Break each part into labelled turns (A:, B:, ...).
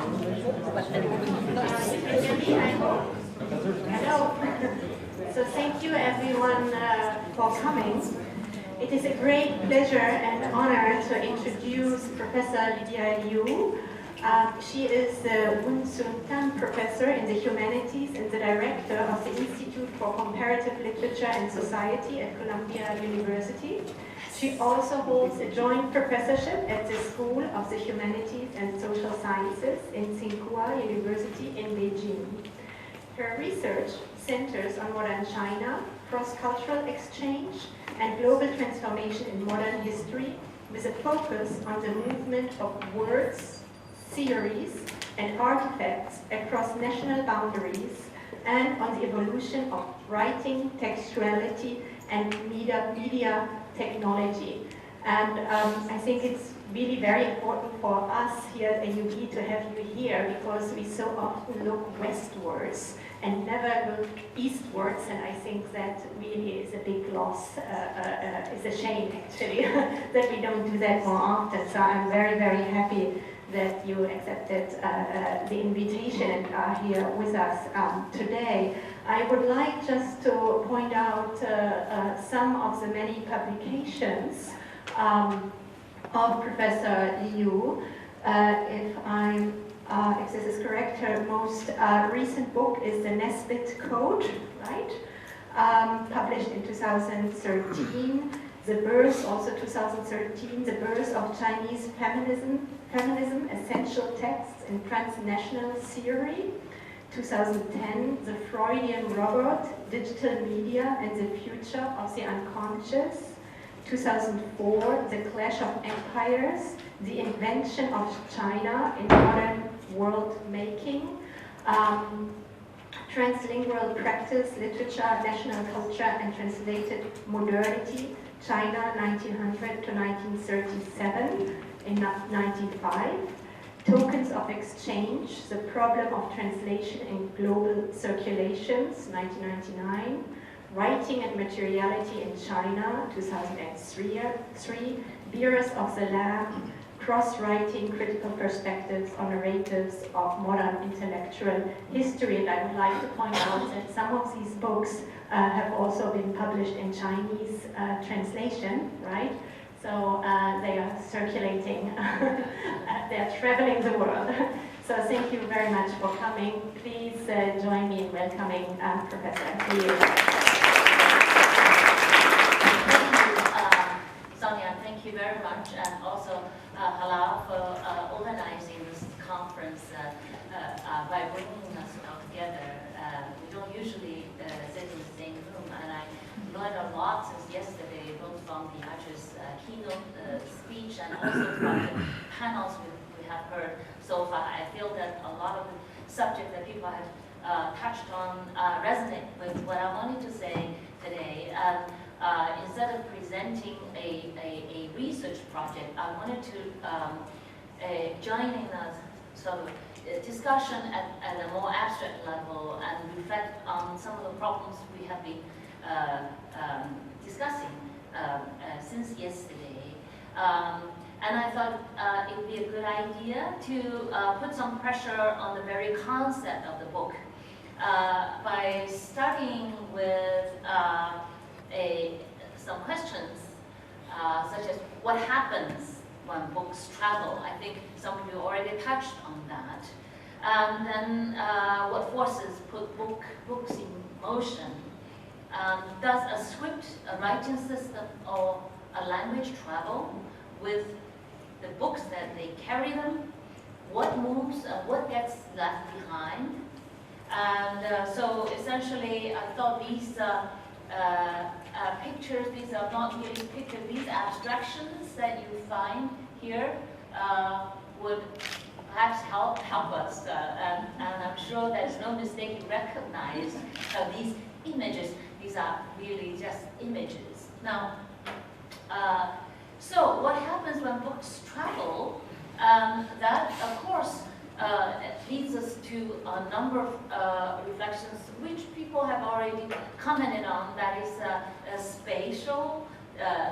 A: Hello. So thank you everyone for coming. It is a great pleasure and honor to introduce Professor Lydia Liu. She is the Wun Sun Tan Professor in the Humanities and the Director of the Institute for Comparative Literature and Society at Columbia University. She also holds a joint professorship at the School of the Humanities and Social Sciences in Tsinghua University in Beijing. Her research centers on modern China, cross-cultural exchange, and global transformation in modern history, with a focus on the movement of words, theories, and artifacts across national boundaries, and on the evolution of writing, textuality, and media technology. And I think it's really very important for us here at AUB to have you here, because we so often look westwards and never look eastwards, and I think that really is a big loss. It's a shame, actually, that we don't do that more often. So I'm very, very happy that you accepted the invitation and are here with us today. I would like just to point out some of the many publications of Professor Liu. If this is correct, her most recent book is The Nesbit Code, right? Published in 2013. The Birth, also 2013, The Birth of Chinese Feminism, Essential Texts in Transnational Theory. 2010, The Freudian Robot, Digital Media and the Future of the Unconscious. 2004, The Clash of Empires, The Invention of China in Modern World Making. Translingual Practice, Literature, National Culture and Translated Modernity, China 1900 to 1937 in 1995. Tokens of Exchange, The Problem of Translation in Global Circulations, 1999. Writing and Materiality in China, 2003. Bearers of the Lamb, Cross-Writing Critical Perspectives on Narratives of Modern Intellectual History. And I would like to point out that some of these books have also been published in Chinese translation, right? So they are circulating, they're traveling the world. So thank you very much for coming. Please join me in welcoming Professor Liu.
B: Sonia, thank you very much, and also Halal for organizing this conference by bringing us all together. We don't usually sit in the same room, and I learned a lot since yesterday, both from the Archer's keynote speech and also from the panels we have heard so far. I feel that a lot of the subjects that people have touched on resonate with what I wanted to say today. Instead of presenting a research project, I wanted to join in a sort of discussion at a more abstract level and reflect on some of the problems we have been discussing since yesterday. And I thought it would be a good idea to put some pressure on the very concept of the book by starting with some questions such as what happens when books travel. I think some of you already touched on that. And then what forces put books in motion? Does a script, a writing system, or a language travel with the books that they carry them? What moves, what gets left behind? And so essentially I thought these pictures, these are not really pictures, these abstractions that you find here would perhaps help us. And I'm sure there's no mistake you recognize these images. These are really just images. Now, so what happens when books travel? That, of course, leads us to a number of reflections which people have already commented on. That is spatial,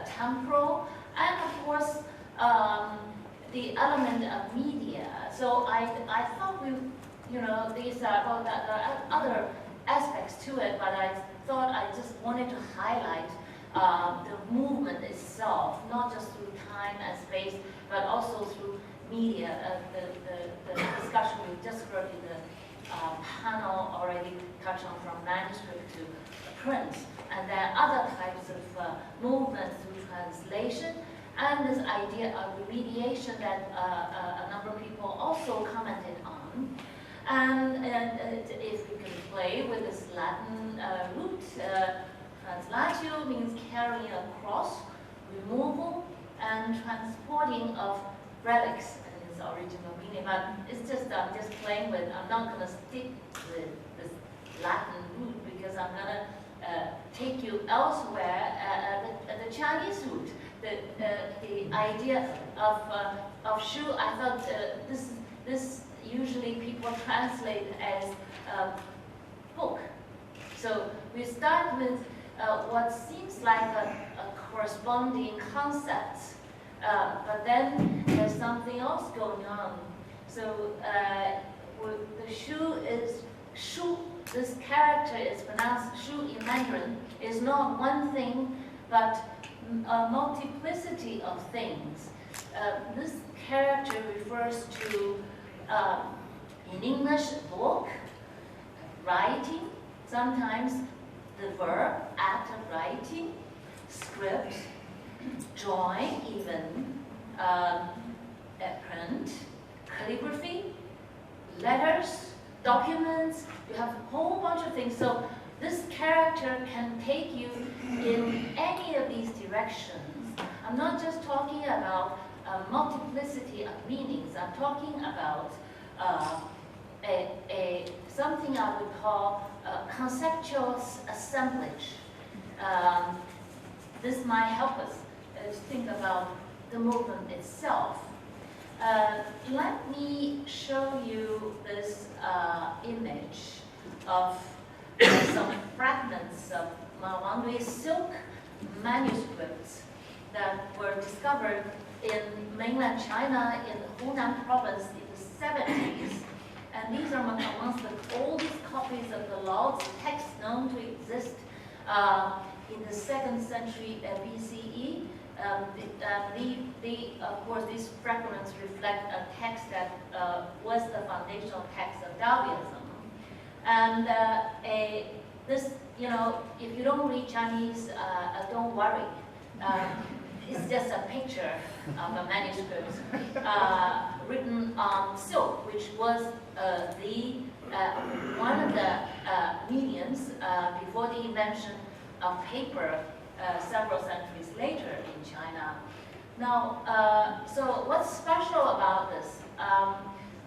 B: temporal, and of course the element of media. So I thought these are, well, there are other aspects to it, but I thought I just wanted to highlight the movement itself, not just through time and space, but also through media. The discussion we just heard in the panel already touched on, from manuscript to print, and there are other types of movements through translation, and this idea of remediation that a number of people also commented on. And if we can play with this Latin root, translatio means carrying across, removal, and transporting of relics in its original meaning. But it's just, I'm just playing with, I'm not going to stick with this Latin root, because I'm going to take you elsewhere at the Chinese root. The idea of shu, I thought this usually people translate as book. So we start with what seems like a corresponding concept, but then there's something else going on. So the shu is shu. This character is pronounced shu in Mandarin. Is not one thing, but a multiplicity of things. This character refers to, in English, book, writing, sometimes the verb, act of writing, script, drawing even, print, calligraphy, letters, documents. You have a whole bunch of things. So this character can take you in any of these directions. I'm not just talking about a multiplicity of meanings. I'm talking about something I would call a conceptual assemblage. This might help us to think about the movement itself. Let me show you this image of some fragments of Wang Dui's silk manuscripts that were discovered in mainland China in the Hunan province in the 70s. And these are amongst the oldest copies of the Laozi text known to exist in the 2nd century BCE. Of course, these fragments reflect a text that was the foundational text of Taoism. And this, if you don't read Chinese, don't worry. It's just a picture of a manuscript written on silk, which was one of the mediums before the invention of paper several centuries later in China. Now, so what's special about this?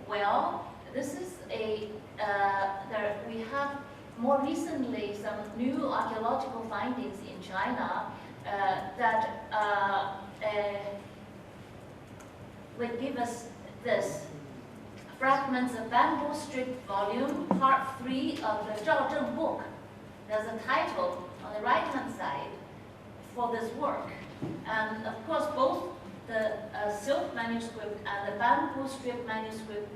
B: Well, this is we have more recently some new archaeological findings in China that would give us this. Fragments of bamboo strip volume, part 3 of the Zhao Zheng book. There's a title on the right-hand side for this work. And of course, both the silk manuscript and the bamboo strip manuscript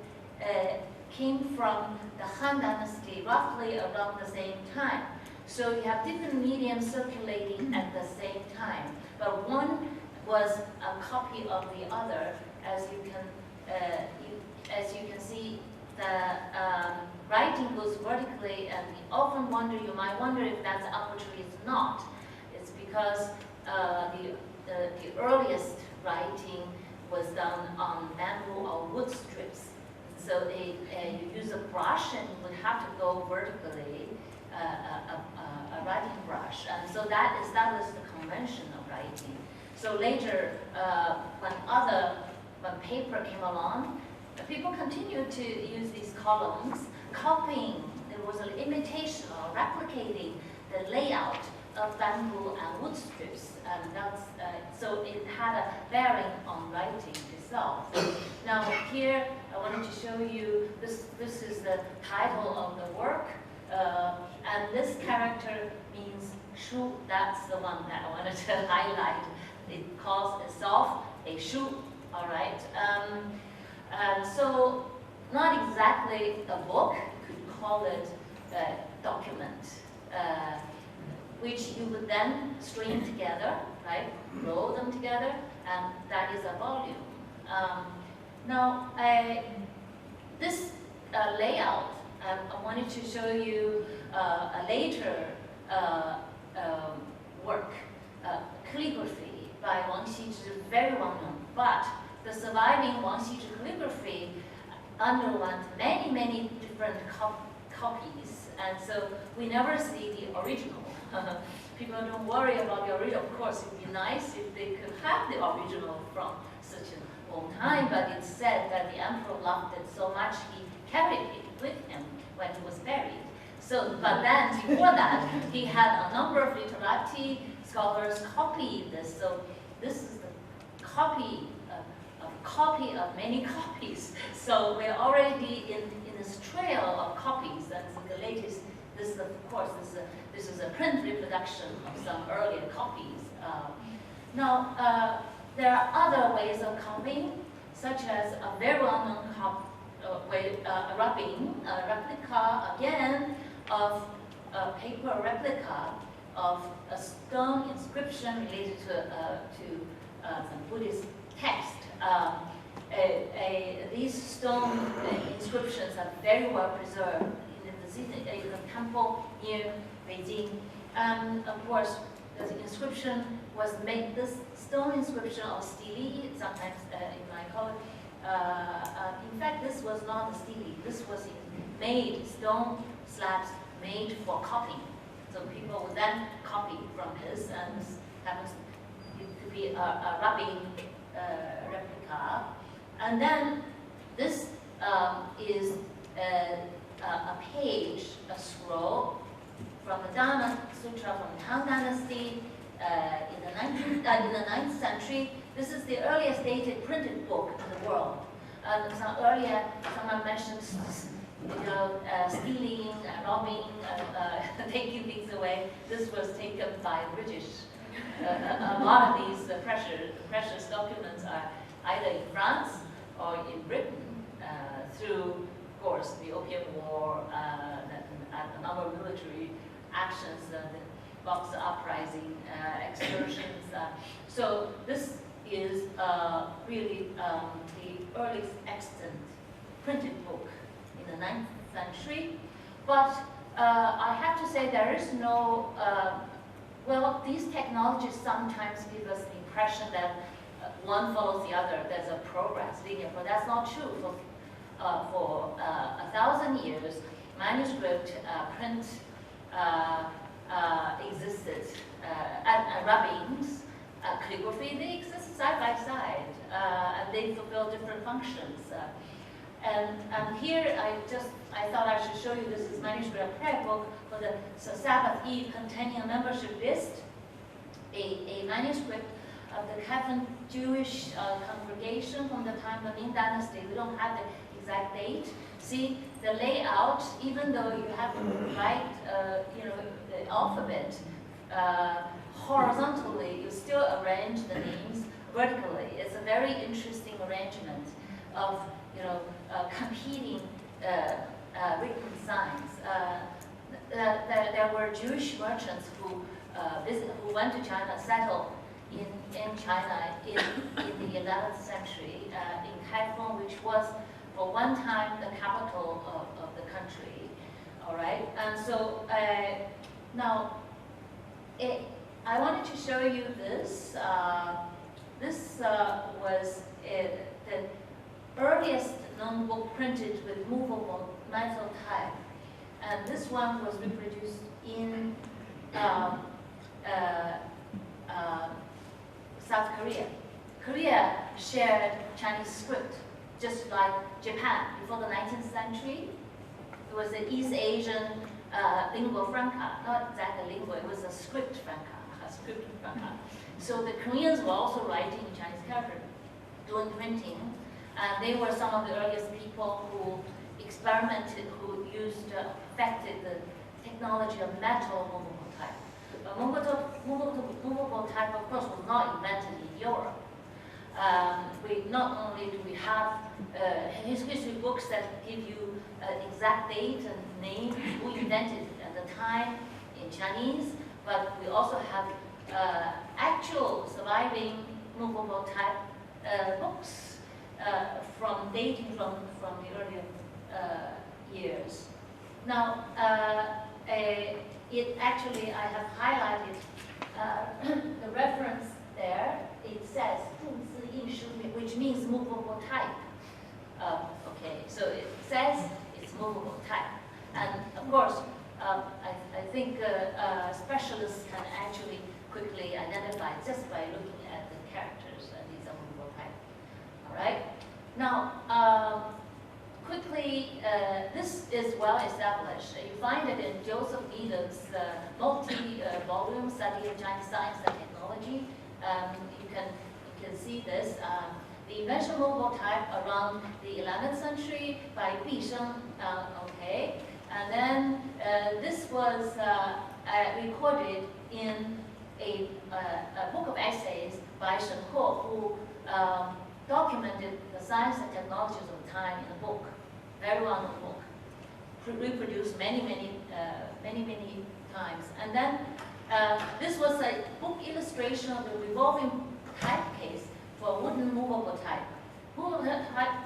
B: came from the Han Dynasty roughly around the same time. So you have different mediums circulating at the same time. But one was a copy of the other, as you can see. The writing goes vertically, and you might wonder if that's arbitrary. It's not. It's because the earliest writing was done on bamboo or wood strips. So you use a brush, and you would have to go vertically, a writing brush. And so that established the convention of writing. So later, when paper came along, people continued to use these columns, copying. There was an imitation or replicating the layout of bamboo and wood strips, and so it had a bearing on writing itself. Now here, I wanted to show you this. This is the title of the work, and this character means shu. That's the one that I wanted to highlight. It calls itself a shu. All right. So not exactly a book, you could call it a document, which you would then string together, right? Roll them together, and that is a volume. Now, this layout, I wanted to show you a later work, calligraphy by Wang Xizhi, very well known. But the surviving Wang Xizhi calligraphy underwent many, many different copies, and so we never see the original. People don't worry about the original. Of course, it would be nice if they could have the original from such a long time, but it's said that the emperor loved it so much he carried it with him when he was buried. So, but then before that, he had a number of literati scholars copy this. So this is the copy of many copies. So we're already in this trail of copies. That's the latest. This is, of course, this is a print reproduction of some earlier copies. Now, there are other ways of copying, such as a very well-known rubbing, a replica again of a paper replica of a stone inscription related to some Buddhist text. These stone inscriptions are very well preserved in the temple near Beijing. Of course, the inscription was made, this stone inscription of stele, sometimes you might call it. In fact, this was not a stele. This was made, stone slabs made for copying. So people would then copy from this, and this happens to be a rubbing replica. And then this is a page, a scroll from the Dharma Sutra from Tang Dynasty in the 9th century. This is the earliest dated printed book in the world. Earlier, someone mentioned, stealing, robbing, taking things away. This was taken by British. A lot of these precious documents are either in France or in Britain through, of course, the Opium War, a number of military actions, the Boxer Uprising, excursions. So this is really the earliest extant printed book in the 9th century. But I have to say there is no, well, these technologies sometimes give us the impression that one follows the other. There's a progress, linear, but that's not true. For 1,000 years, manuscript print existed, and rubbings, calligraphy, they exist side by side, and they fulfill different functions. And here I thought I should show you this is manuscript prayer book for the Sabbath Eve containing a membership list, a manuscript of the Catholic Jewish congregation from the time of the Ming Dynasty. We don't have the exact date. See the layout, even though you have to write, the alphabet horizontally, you still arrange the names vertically. It's a very interesting arrangement of, competing written signs. There were Jewish merchants who went to China, settled in China in the 11th century, in Kaifeng, which was for one time the capital of the country. All right, and so now I wanted to show you this. This was the earliest known book printed with movable metal type, and this one was reproduced in South Korea. Korea shared Chinese script, just like Japan before the 19th century. It was an East Asian lingua franca, not exactly lingua, it was a script franca, So the Koreans were also writing in Chinese character, doing printing, and they were some of the earliest people who experimented, who perfected the technology of metal movable type. But movable type, of course, was not invented in Europe. Not only do we have history books that give you exact date and name, who invented at the time in Chinese, but we also have actual surviving movable type books from dating from the earlier years. Now, it actually, I have highlighted the reference there. It says 注字印书, which means movable type. Okay, so it says it's movable type. And of course, I think specialists can actually quickly identify just by looking at the characters, and these are movable type. All right. Now, quickly, this is well established. You find it in Joseph Needham's multi-volume study of Chinese science and technology. You can see this. The invention of movable type around the 11th century by Bi Sheng. Okay, and then this was recorded in a book of essays by Shen Kuo, who documented the science and technologies of the time in a book, very well-known book, reproduced many times. And then this was a book illustration of the revolving type case for wooden movable type. Movable type,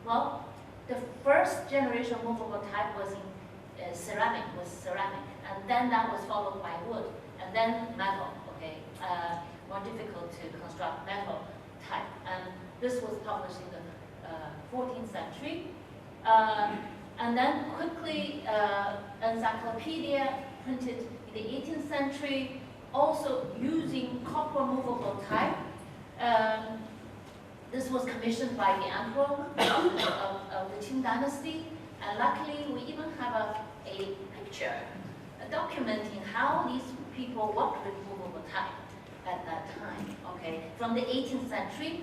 B: well, the first generation of movable type was in ceramic, and then that was followed by wood, and then metal. Okay, more difficult to construct metal type, and this was published in the 14th century. And then quickly, encyclopedia printed in the 18th century, also using copper movable type. This was commissioned by the emperor of the Qing dynasty, and luckily we even have a picture documenting how these people worked with movable type at that time, okay, from the 18th century.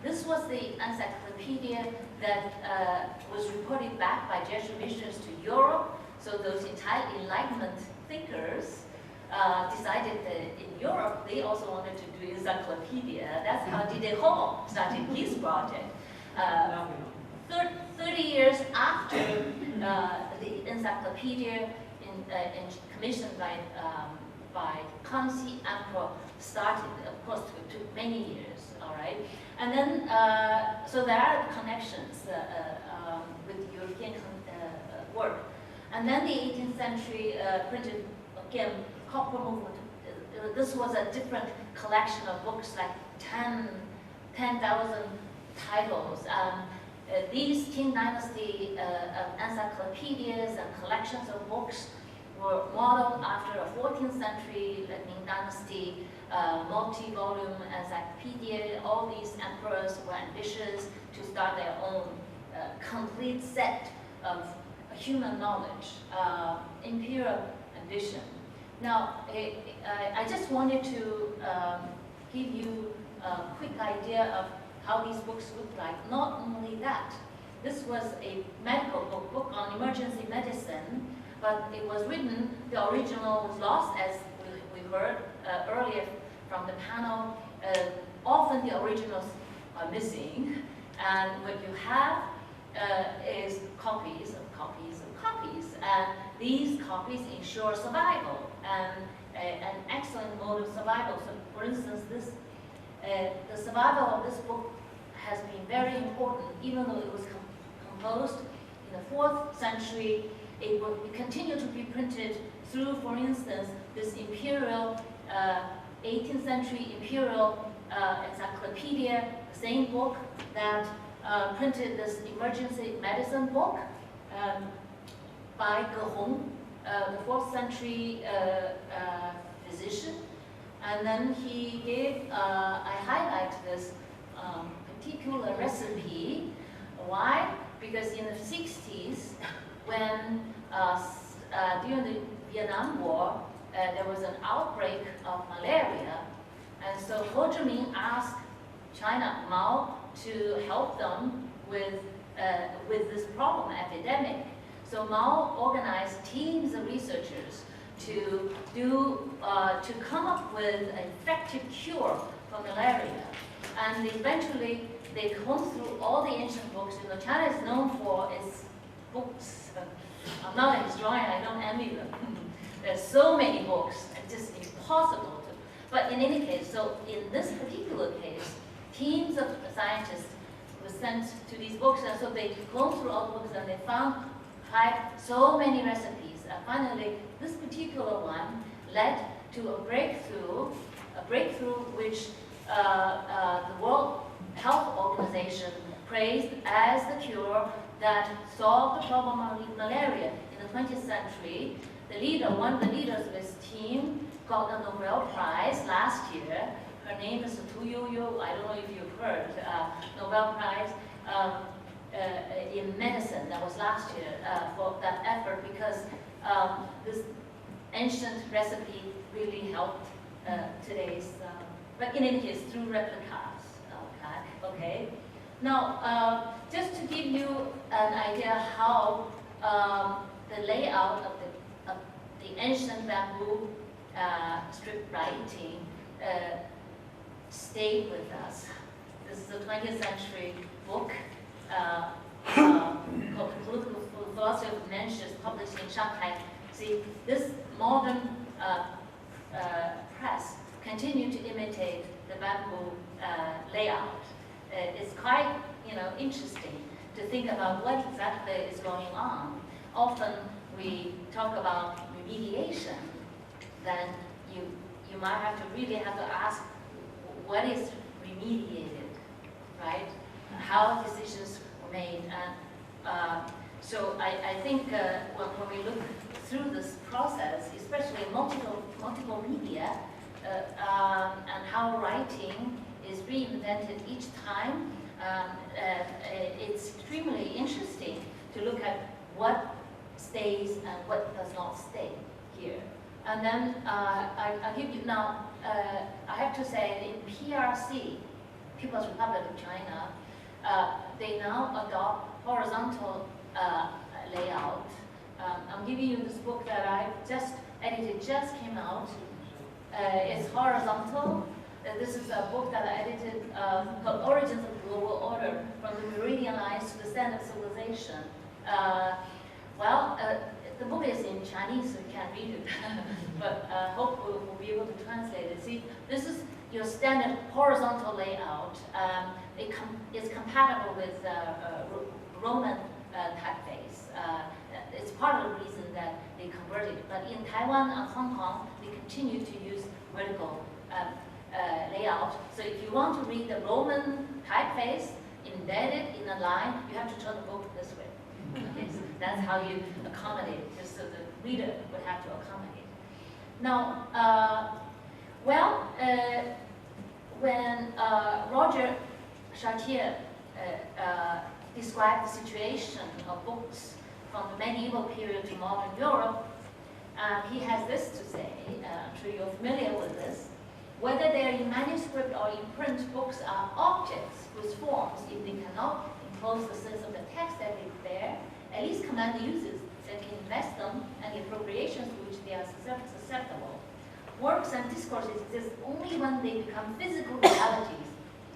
B: This was the encyclopedia that was reported back by Jesuit missionaries to Europe. So those Enlightenment thinkers decided that in Europe they also wanted to do encyclopedia. That's how D.D. Hall started his project. 30 years after the encyclopedia commissioned by Kangxi Emperor started, of course, it took many years, all right? And then, so there are connections with European work. And then the 18th century printed, again, copper movement. This was a different collection of books, like 10,000 titles. These Qing dynasty encyclopedias and collections of books were modeled after a 14th century Ming dynasty multi-volume encyclopedia. All these emperors were ambitious to start their own complete set of human knowledge, imperial ambition. Now, I just wanted to give you a quick idea of how these books look like. Not only that, this was a medical book on emergency medicine, but it was written, the original was lost, as we heard earlier from the panel. Often the originals are missing, and what you have is copies of copies of copies, and these copies ensure survival and an excellent mode of survival. So, for instance, the survival of this book has been very important, even though it was composed in the 4th century. It would continue to be printed through, for instance, this imperial 18th century imperial encyclopedia, the same book that printed this emergency medicine book by Ge Hong, the 4th century physician. And then he gave, I highlight this particular recipe. Why? Because in the 60s, when during the Vietnam War, there was an outbreak of malaria, and so Ho Chi Minh asked China, Mao, to help them with this problem, epidemic. So Mao organized teams of researchers to come up with an effective cure for malaria. And eventually, they comb through all the ancient books. You know, China is known for its books. I'm not a historian, I don't envy them. There's so many books, it's just impossible to. But in any case, so in this particular case, teams of scientists were sent to these books, and so they combed through all the books and they tried so many recipes. And finally, this particular one led to a breakthrough which the World Health Organization praised as the cure that solved the problem of malaria in the 20th century. One of the leaders of this team got the Nobel Prize last year. Her name is Tu Youyou. I don't know if you've heard. Nobel Prize in medicine. That was last year for that effort, because this ancient recipe really helped today's. But in any case, through replicas. Okay. Now, just to give you an idea how the layout of the ancient bamboo strip writing stayed with us. This is a 20th century book called The Political Philosophy of Mencius, published in Shanghai. See, this modern press continued to imitate the bamboo layout. It's quite, interesting to think about what exactly is going on. Often we talk about remediation, then you might have to ask what is remediated, right? How decisions were made, and so I think when we look through this process, especially multiple media, and how writing is reinvented each time, it's extremely interesting to look at what stays and what does not stay here. And then I'll give you now, I have to say in PRC, People's Republic of China, they now adopt horizontal layout. I'm giving you this book that I just edited, just came out. It's horizontal. This is a book that I edited called Origins of Global Order, from the Meridian Lines to the Standard Civilization. The book is in Chinese, so you can't read it, but hope we'll be able to translate it. See, this is your standard horizontal layout. It's compatible with Roman typeface. It's part of the reason that they converted it. But in Taiwan and Hong Kong, they continue to use vertical layout. So if you want to read the Roman typeface embedded in a line, you have to turn the book this way. Okay, so that's how you accommodate it, just so the reader would have to accommodate. Now, when Roger Chartier described the situation of books from the medieval period to modern Europe, he has this to say, I'm sure you're familiar with this: whether they are in manuscript or in print, books are objects whose forms, if they cannot impose the sense of the text that they bear, at least command the uses that can invest them and the appropriations to which they are susceptible. Works and discourses exist only when they become physical realities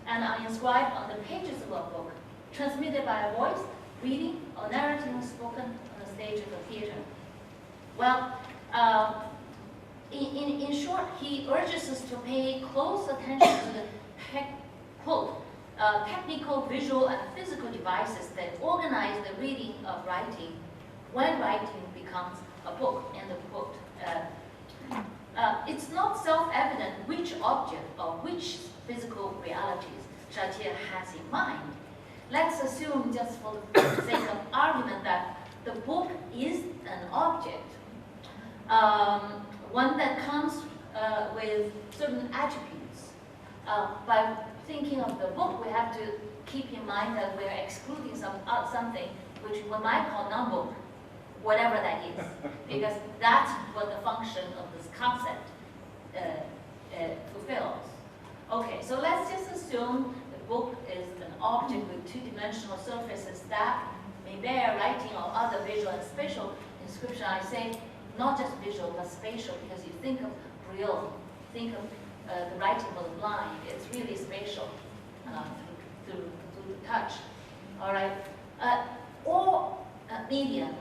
B: and are inscribed on the pages of a book, transmitted by a voice, reading, or narrating spoken on the stage of a theater. Well, in short, he urges us to pay close attention to the technical, visual, and physical devices that organize the reading of writing when writing becomes a book, end of quote. It's not self-evident which object or which physical realities Chartier has in mind. Let's assume, just for the sake of argument, that the book is an object, one that comes with certain attributes. By thinking of the book, we have to keep in mind that we're excluding something which we might call non-book, whatever that is, because that's what the function of this concept fulfills. Okay, so let's just assume the book is an object with two-dimensional surfaces that may bear writing or other visual and spatial inscription. I say not just visual, but spatial, because you think of Braille, think of the writing for the blind, it's really spatial through the touch. All right. Or medium,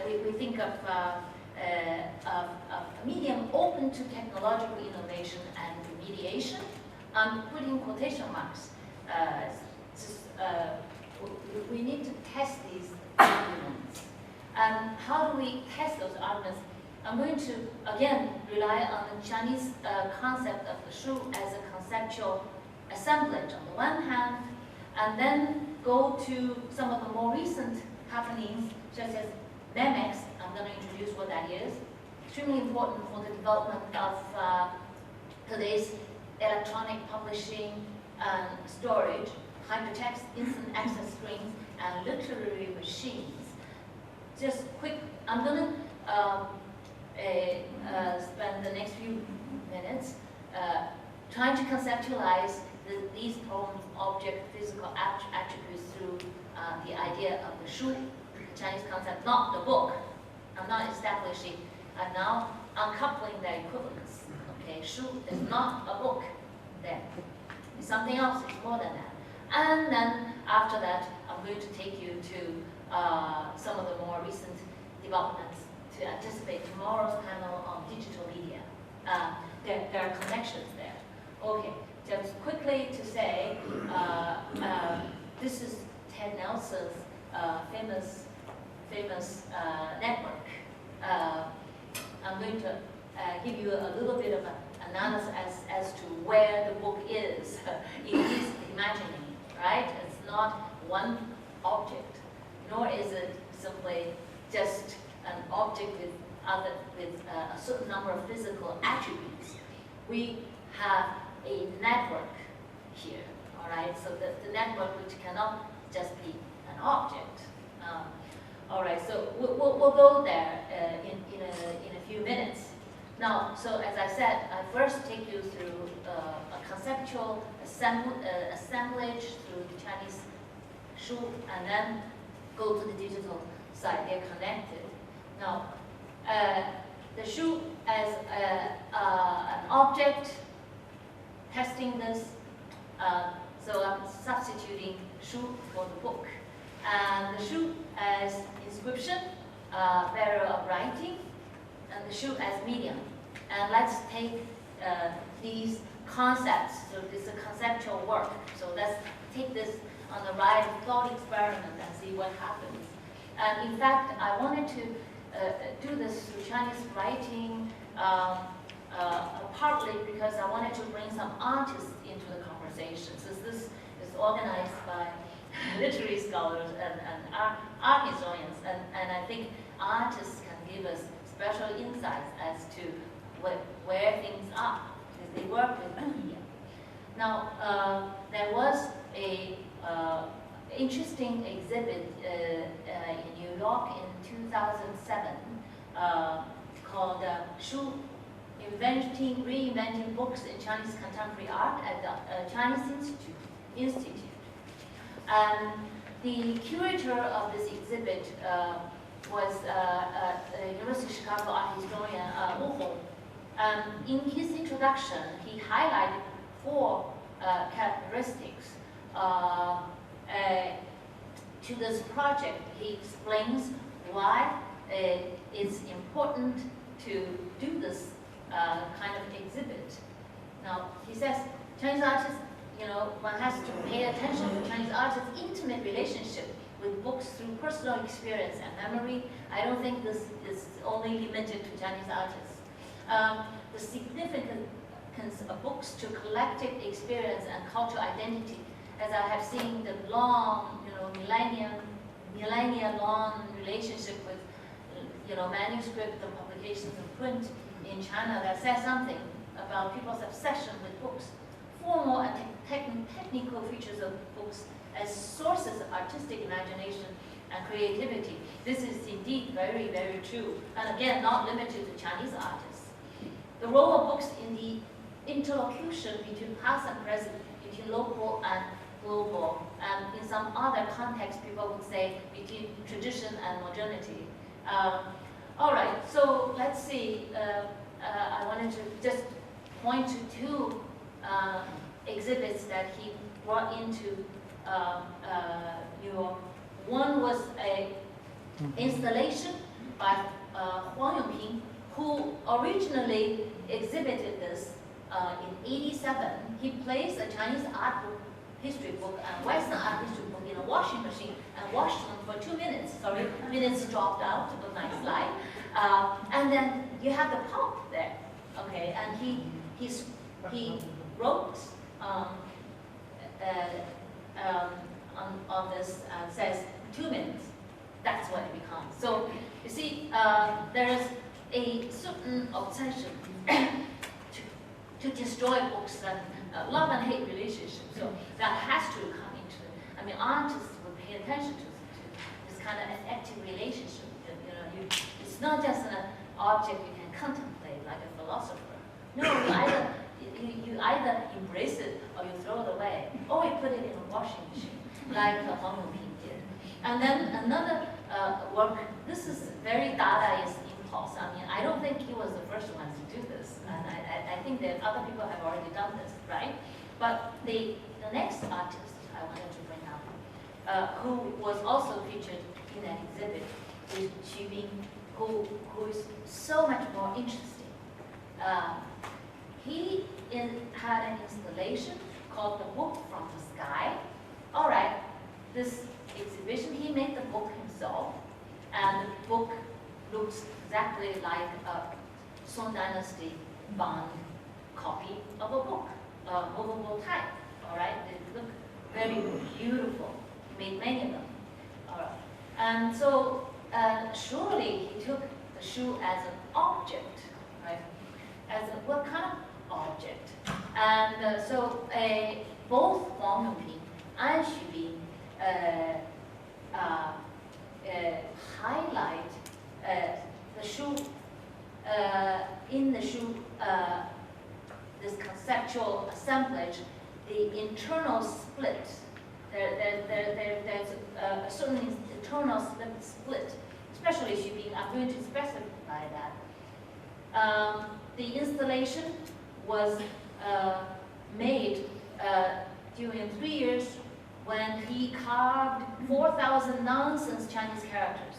B: we think of a medium open to technological innovation and remediation. I'm putting quotation marks. We need to test these arguments. And how do we test those arguments? I'm going to, again, rely on the Chinese concept of the shu as a conceptual assemblage on the one hand, and then go to some of the more recent happenings, such as MEMX. I'm going to introduce what that is. Extremely important for the development of today's electronic publishing and storage, hypertext, instant access screens, and literary machines. Just quick, I'm going to spend the next few minutes trying to conceptualize these poems, object, physical attributes through the idea of the shu, the Chinese concept, not the book. I'm not establishing, I'm now uncoupling their equivalence. Okay, shu is not a book then. It's something else, it's more than that. And then after that, I'm going to take you to some of the more recent developments to anticipate tomorrow's panel on digital media. There are connections there. Okay, just quickly to say, this is Ted Nelson's famous network. I'm going to give you a little bit of an analysis as to where the book is in his imagining, right? It's not one object, nor is it simply just an object with a certain number of physical attributes. We have a network here, all right? So the network which cannot just be an object. All right, so we'll go there in a few minutes. Now, so as I said, I first take you through a conceptual assemblage through the Chinese shu, and then go to the digital side. They're connected. Now, the shu as an object, testing this, so I'm substituting shu for the book. And the shu as inscription, bearer of writing, and the shu as medium. And let's take these concepts, so this is a conceptual work. So let's take this on the ride of thought experiment and see what happens. And in fact, I wanted to do this through Chinese writing, partly because I wanted to bring some artists into the conversation. So this is organized by literary scholars and art historians, and I think artists can give us special insights as to where things are, because they work with media. Now, there was a interesting exhibit in New York in 2007 called Shu Reinventing Books in Chinese Contemporary Art at the Chinese Institute. And the curator of this exhibit was University of Chicago art historian Wu Hong. In his introduction, he highlighted 4 characteristics to this project. He explains why it's important to do this kind of exhibit. Now, he says Chinese artists, one has to pay attention to Chinese artists' intimate relationship with books through personal experience and memory. I don't think this is only limited to Chinese artists. The significance of books to collective experience and cultural identity, as I have seen the long, millennia-long relationship with, manuscript and publications and print in China, that says something about people's obsession with books. Formal and technical features of books as sources of artistic imagination and creativity. This is indeed very, very true. And again, not limited to Chinese artists. The role of books in the interlocution between past and present, between local and global, and in some other context, people would say between tradition and modernity. All right, so let's see. I wanted to just point to two exhibits that he brought into New York. One was a installation by Huang Yongping, who originally exhibited this in '87. He placed a Chinese art book, history book, and Western art history book in a washing machine and washed them for 2 minutes. Sorry, minutes dropped out of my slide. And then you have the pulp there, okay? And he wrote on this says 2 minutes. That's what it becomes. So you see, there is a certain obsession to destroy books and love and hate relationship. So that has to come into it. I mean, artists will pay attention to this kind of affective relationship. It's not just an object you can contemplate like a philosopher. No, you either embrace it or you throw it away, or you put it in a washing machine, like Huang Yongping did. And then another work. This is very Dadaist impulse. I mean, I don't think he was the first one to do this, and I think that other people have already done this, right? But the next artist I wanted to bring up, who was also featured in that exhibit, is Xu Bing, who is so much more interesting. He had an installation called The Book from the Sky. All right, this exhibition, he made the book himself, and the book looks exactly like a Song Dynasty bound copy of a book, movable type. All right, they look very beautiful. He made many of them. All right, and so surely he took the shoe as an object, right? As a, what kind of object? And so both Huang Yongping and Xu Bing highlight the shoe, in the shoe, this conceptual assemblage, the internal split. There's a certain internal split, especially Xu Bing. I'm going to specify that. The installation was made during 3 years when he carved 4,000 nonsense Chinese characters.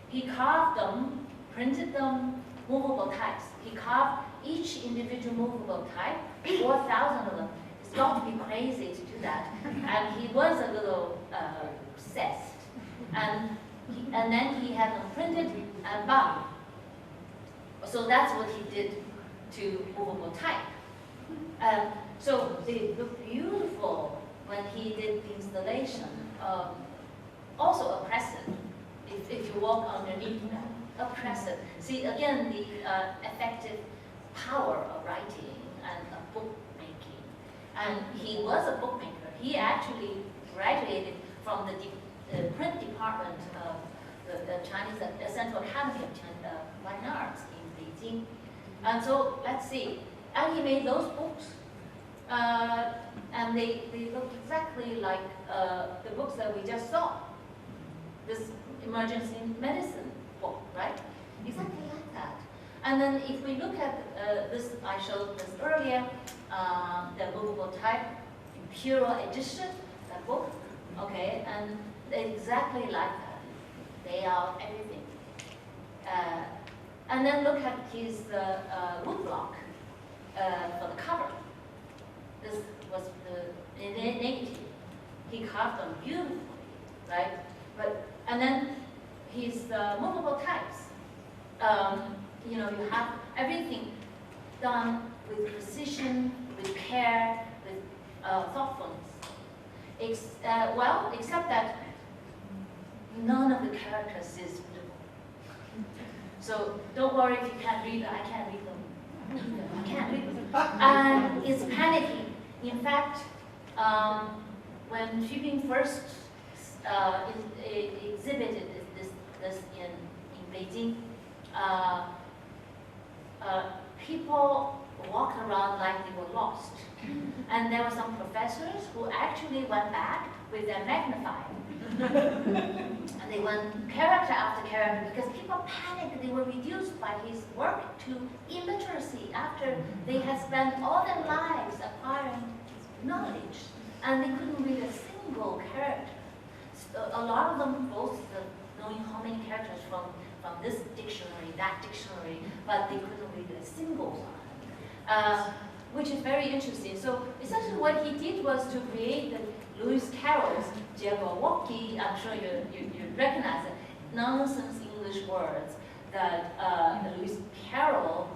B: He carved them, printed them, movable types. He carved each individual movable type, 4,000 of them. It's got to be crazy to do that. And he was a little obsessed. And then he had them printed and bound. So that's what he did to movable type. So they look beautiful when he did the installation. Also oppressive, if you walk underneath them. Oppressive. See, again, the effective power of writing and book making. And he was a bookmaker. He actually graduated from the print department of the Chinese Central Academy of Fine Arts in Beijing. And so, let's see. And he made those books. And they look exactly like the books that we just saw. This emergency medicine book, right? Exactly like that. And then if we look at this, I showed this earlier, the movable type, Imperial Edition, that book, okay, and exactly like that. They are everything. And then look at his woodblock for the cover. This was the negative. He carved them beautifully, right? And then his movable types. You have everything done with precision, with care, with thoughtfulness. Except that none of the characters is beautiful. So don't worry if you can't read them. I can't read them. I can't read them. And it's panicky. In fact, when Xu Bing first exhibited this in Beijing, people walked around like they were lost. And there were some professors who actually went back with their magnifier. And they went character after character because people panicked. They were reduced by his work to illiteracy after they had spent all their lives acquiring knowledge. And they couldn't read a single character. So a lot of them boasted knowing how many characters from this dictionary, that dictionary, but they couldn't read a single one. Which is very interesting. So essentially what he did was to create the Lewis Carroll's Jabberwocky. I'm sure you recognize it. Nonsense English words that Lewis Carroll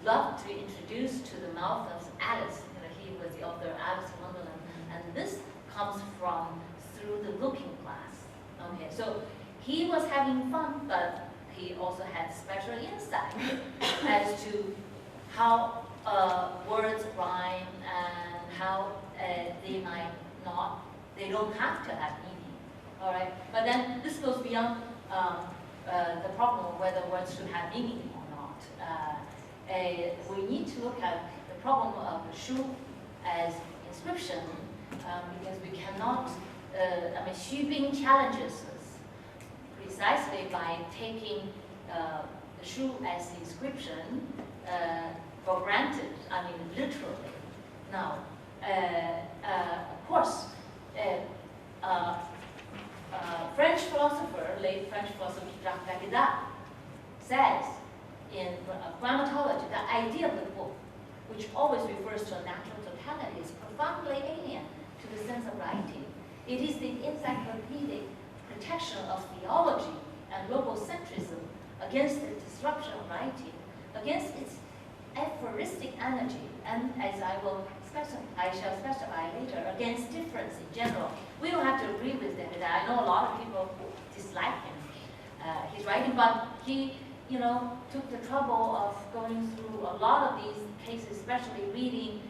B: loved to introduce to the mouth of Alice. You know, he was the author of Alice in Wonderland. And this comes from through the looking glass. Okay, so he was having fun, but he also had special insight as to how words rhyme and how they don't have to have meaning. All right, but then this goes beyond the problem of whether words should have meaning or not. We need to look at the problem of the shu as inscription because we cannot. Xu Bing challenges us precisely by taking the shu as inscription for granted, literally. Now, of course, French philosopher, late French philosopher Jacques Derrida, says in grammatology, the idea of the book, which always refers to a natural totality, is profoundly alien to the sense of writing. It is the encyclopedic protection of theology and logocentrism against the disruption of writing, against its aphoristic energy, and as I shall specify later, against difference in general. We don't have to agree with Derrida. I know a lot of people who dislike him, his writing, but he, took the trouble of going through a lot of these cases, especially reading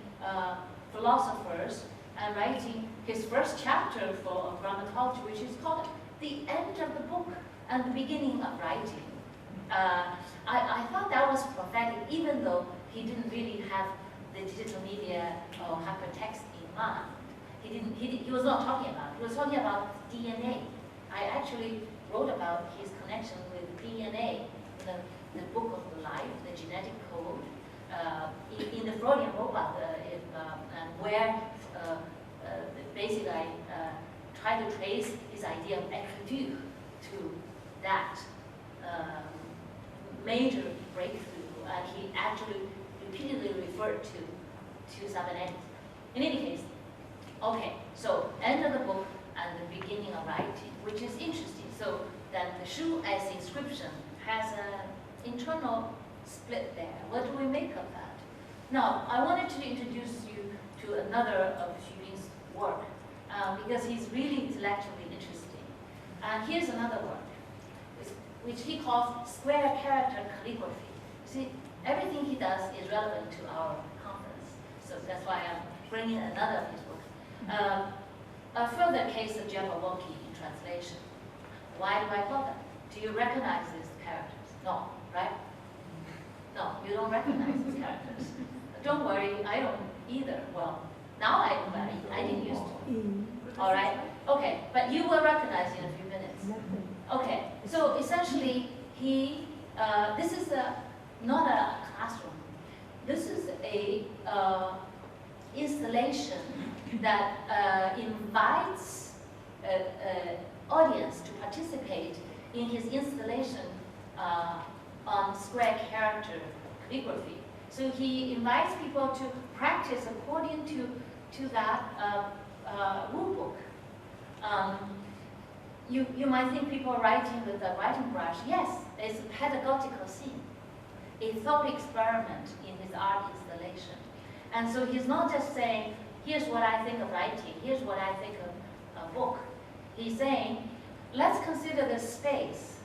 B: philosophers and writing his first chapter for grammatology, which is called The End of the Book and the Beginning of Writing. I thought that was prophetic, even though he didn't really have the digital media or hypertext in mind. He was not talking about it. He was talking about DNA. I actually wrote about his connection with DNA in the book of the life, the genetic code, in the Freudian robot, where basically I try to trace his idea of aqueduct to that major breakthrough, and he actually repeatedly referred to cybernetics. In any case, okay, so end of the book and the beginning of writing, which is interesting. So then the shu as inscription has an internal split there. What do we make of that? Now, I wanted to introduce you to another of Xu Bing's work, because he's really intellectually interesting. Here's another work, which he calls square character calligraphy. See, everything he does is relevant to our conference, so that's why I'm bringing another of his book. A further case of Jabberwocky in translation. Why do I call that? Do you recognize these characters? No, right? No, you don't recognize these characters. Don't worry, I don't either. Well, now I don't, but I didn't used to. All right? Okay, but you will recognize in a few minutes. Okay, so essentially, this is not a classroom. This is a installation that invites audience to participate in his installation on square character calligraphy. So he invites people to practice according to that rule book. You might think people are writing with a writing brush. Yes, it's a pedagogical scene, a thought experiment in his art installation. And so he's not just saying, here's what I think of writing, here's what I think of a book. He's saying, let's consider the space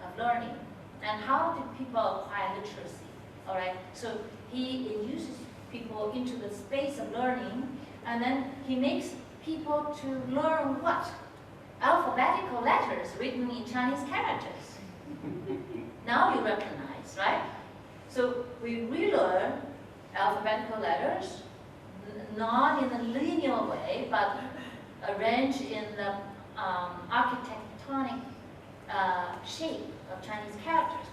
B: of learning and how do people acquire literacy, all right? So he induces people into the space of learning, and then he makes people to learn what? Alphabetical letters written in Chinese characters. Now you recognize, right? So we relearn alphabetical letters, not in a linear way, but arranged in the architectonic shape of Chinese characters.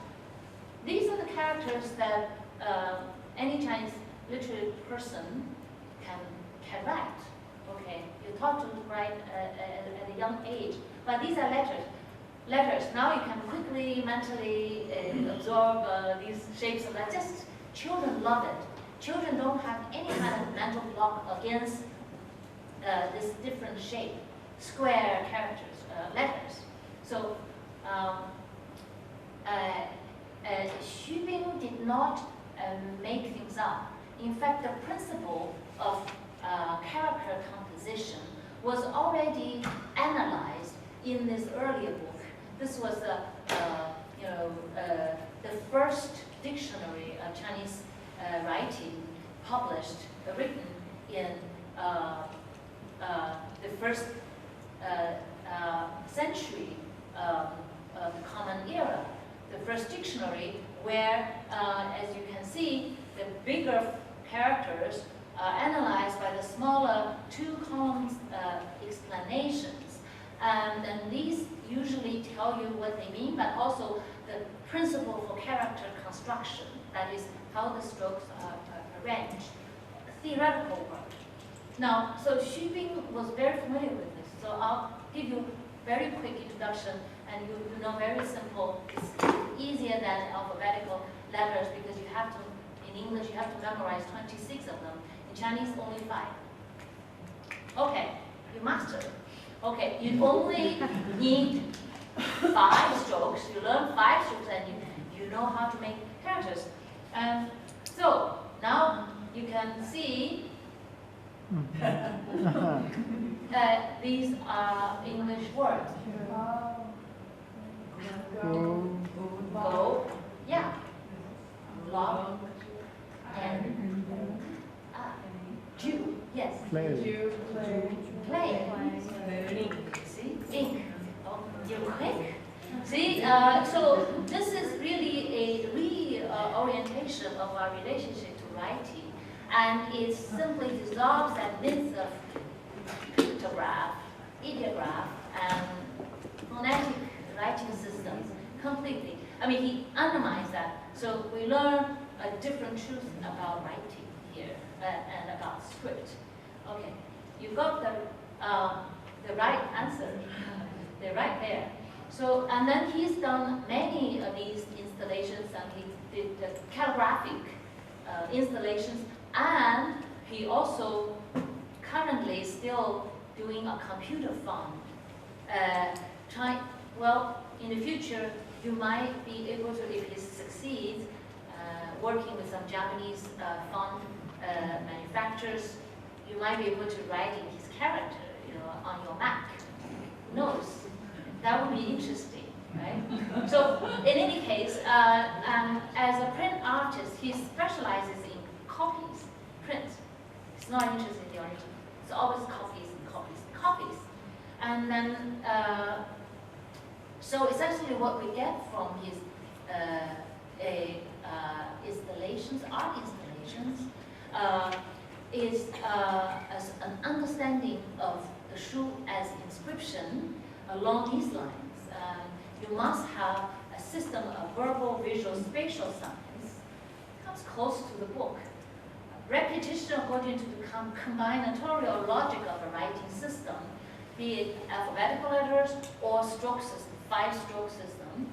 B: These are the characters that any Chinese literate person can write. Okay, you're taught to write at a young age, but these are letters. Now you can quickly mentally absorb these shapes of letters. Just children love it. Children don't have any kind of mental block against this different shape, square characters, letters. So Xu Bing did not make things up. In fact, the principle of character composition was already analyzed in this earlier book. This was the first dictionary of Chinese writing published, written in the first century of the Common Era. The first dictionary where, as you can see, the bigger characters are analyzed by the smaller two-column explanations. And then these usually tell you what they mean, but also the principle for character construction, that is how the strokes are arranged. Theoretical work. Now, so Xu Bing was very familiar with this, so I'll give you a very quick introduction, and you know very simple. It's easier than alphabetical letters because you have to, in English, you have to memorize 26 of them. In Chinese, only 5. Okay, you master it. Okay, you only need 5 strokes. You learn 5 strokes and you know how to make characters. So now you can see these are English words. Go, yeah. Log, and Jew, yes.
C: Play.
B: Play. See, ink. Oh, you're quick. See, so this is really a reorientation of our relationship to writing, and it simply dissolves that myth of pictograph, ideograph, and phonetic writing systems completely. I mean, he undermines that. So we learn a different truth about writing here and about script. Okay, you've got the right answer. They're right there. So, and then he's done many of these installations, and he did the calligraphic installations, and he also currently still doing a computer font. Well, in the future, you might be able to, if he succeeds, working with some Japanese font manufacturers, you might be able to write in his character, on your Mac. Who knows? That would be interesting, right? So, in any case, as a print artist, he specializes in copies, print. He's not interested in the original. It's always copies and copies and copies. And then, so essentially what we get from his installations, art installations, is as an understanding of the Shu as inscription along these lines. You must have a system of verbal, visual, spatial signs. Comes close to the book. Repetition according to the combinatorial logic of a writing system, be it alphabetical letters or stroke system, 5-stroke system.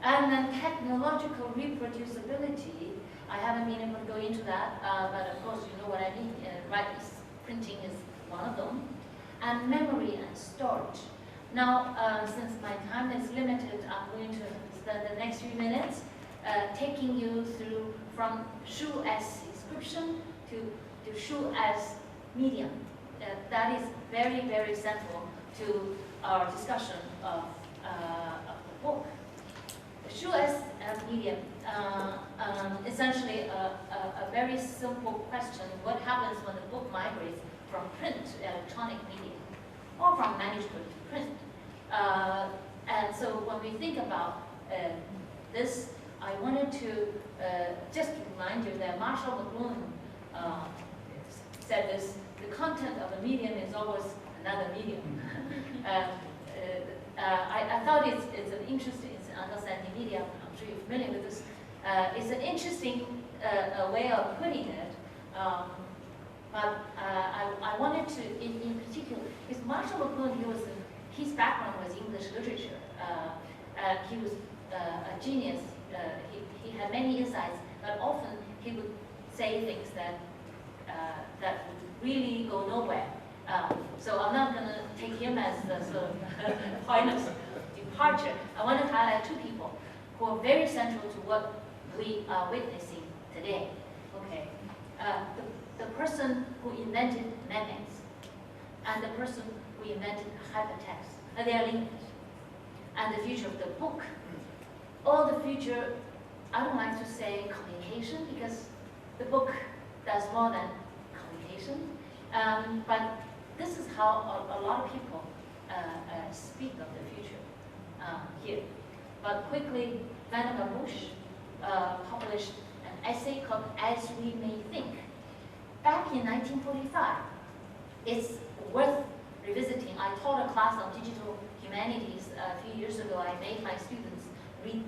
B: And then technological reproducibility. I haven't been able to go into that, but of course you know what I mean. Printing is one of them. And memory and storage. Now, since my time is limited, I'm going to spend the next few minutes taking you through from Shu as inscription to Shu as medium. That is very, very central to our discussion of the book. Shu as medium, essentially a very simple question: what happens when the book migrates from print to electronic medium, or from manuscript to print? And so when we think about this, I wanted to just to remind you that Marshall McLuhan said this, the content of a medium is always another medium. I thought it's an interesting, it's understanding media, I'm sure you're familiar with this. It's an interesting way of putting it, but I wanted to, in particular, because Marshall McLuhan, his background was English literature. He was a genius. He had many insights, but often he would say things that would really go nowhere. So I'm not going to take him as the sort of point of departure. I want to highlight two people who are very central to what we are witnessing today. Okay, the person who invented memes and the person who invented hypertext, they are linked. And the future of the book, or the future, I don't like to say communication because the book does more than communication, but this is how a lot of people speak of the future here. But quickly, Vannevar Bush published an essay called As We May Think. Back in 1945, it's worth revisiting. I taught a class on digital humanities a few years ago. I made my students read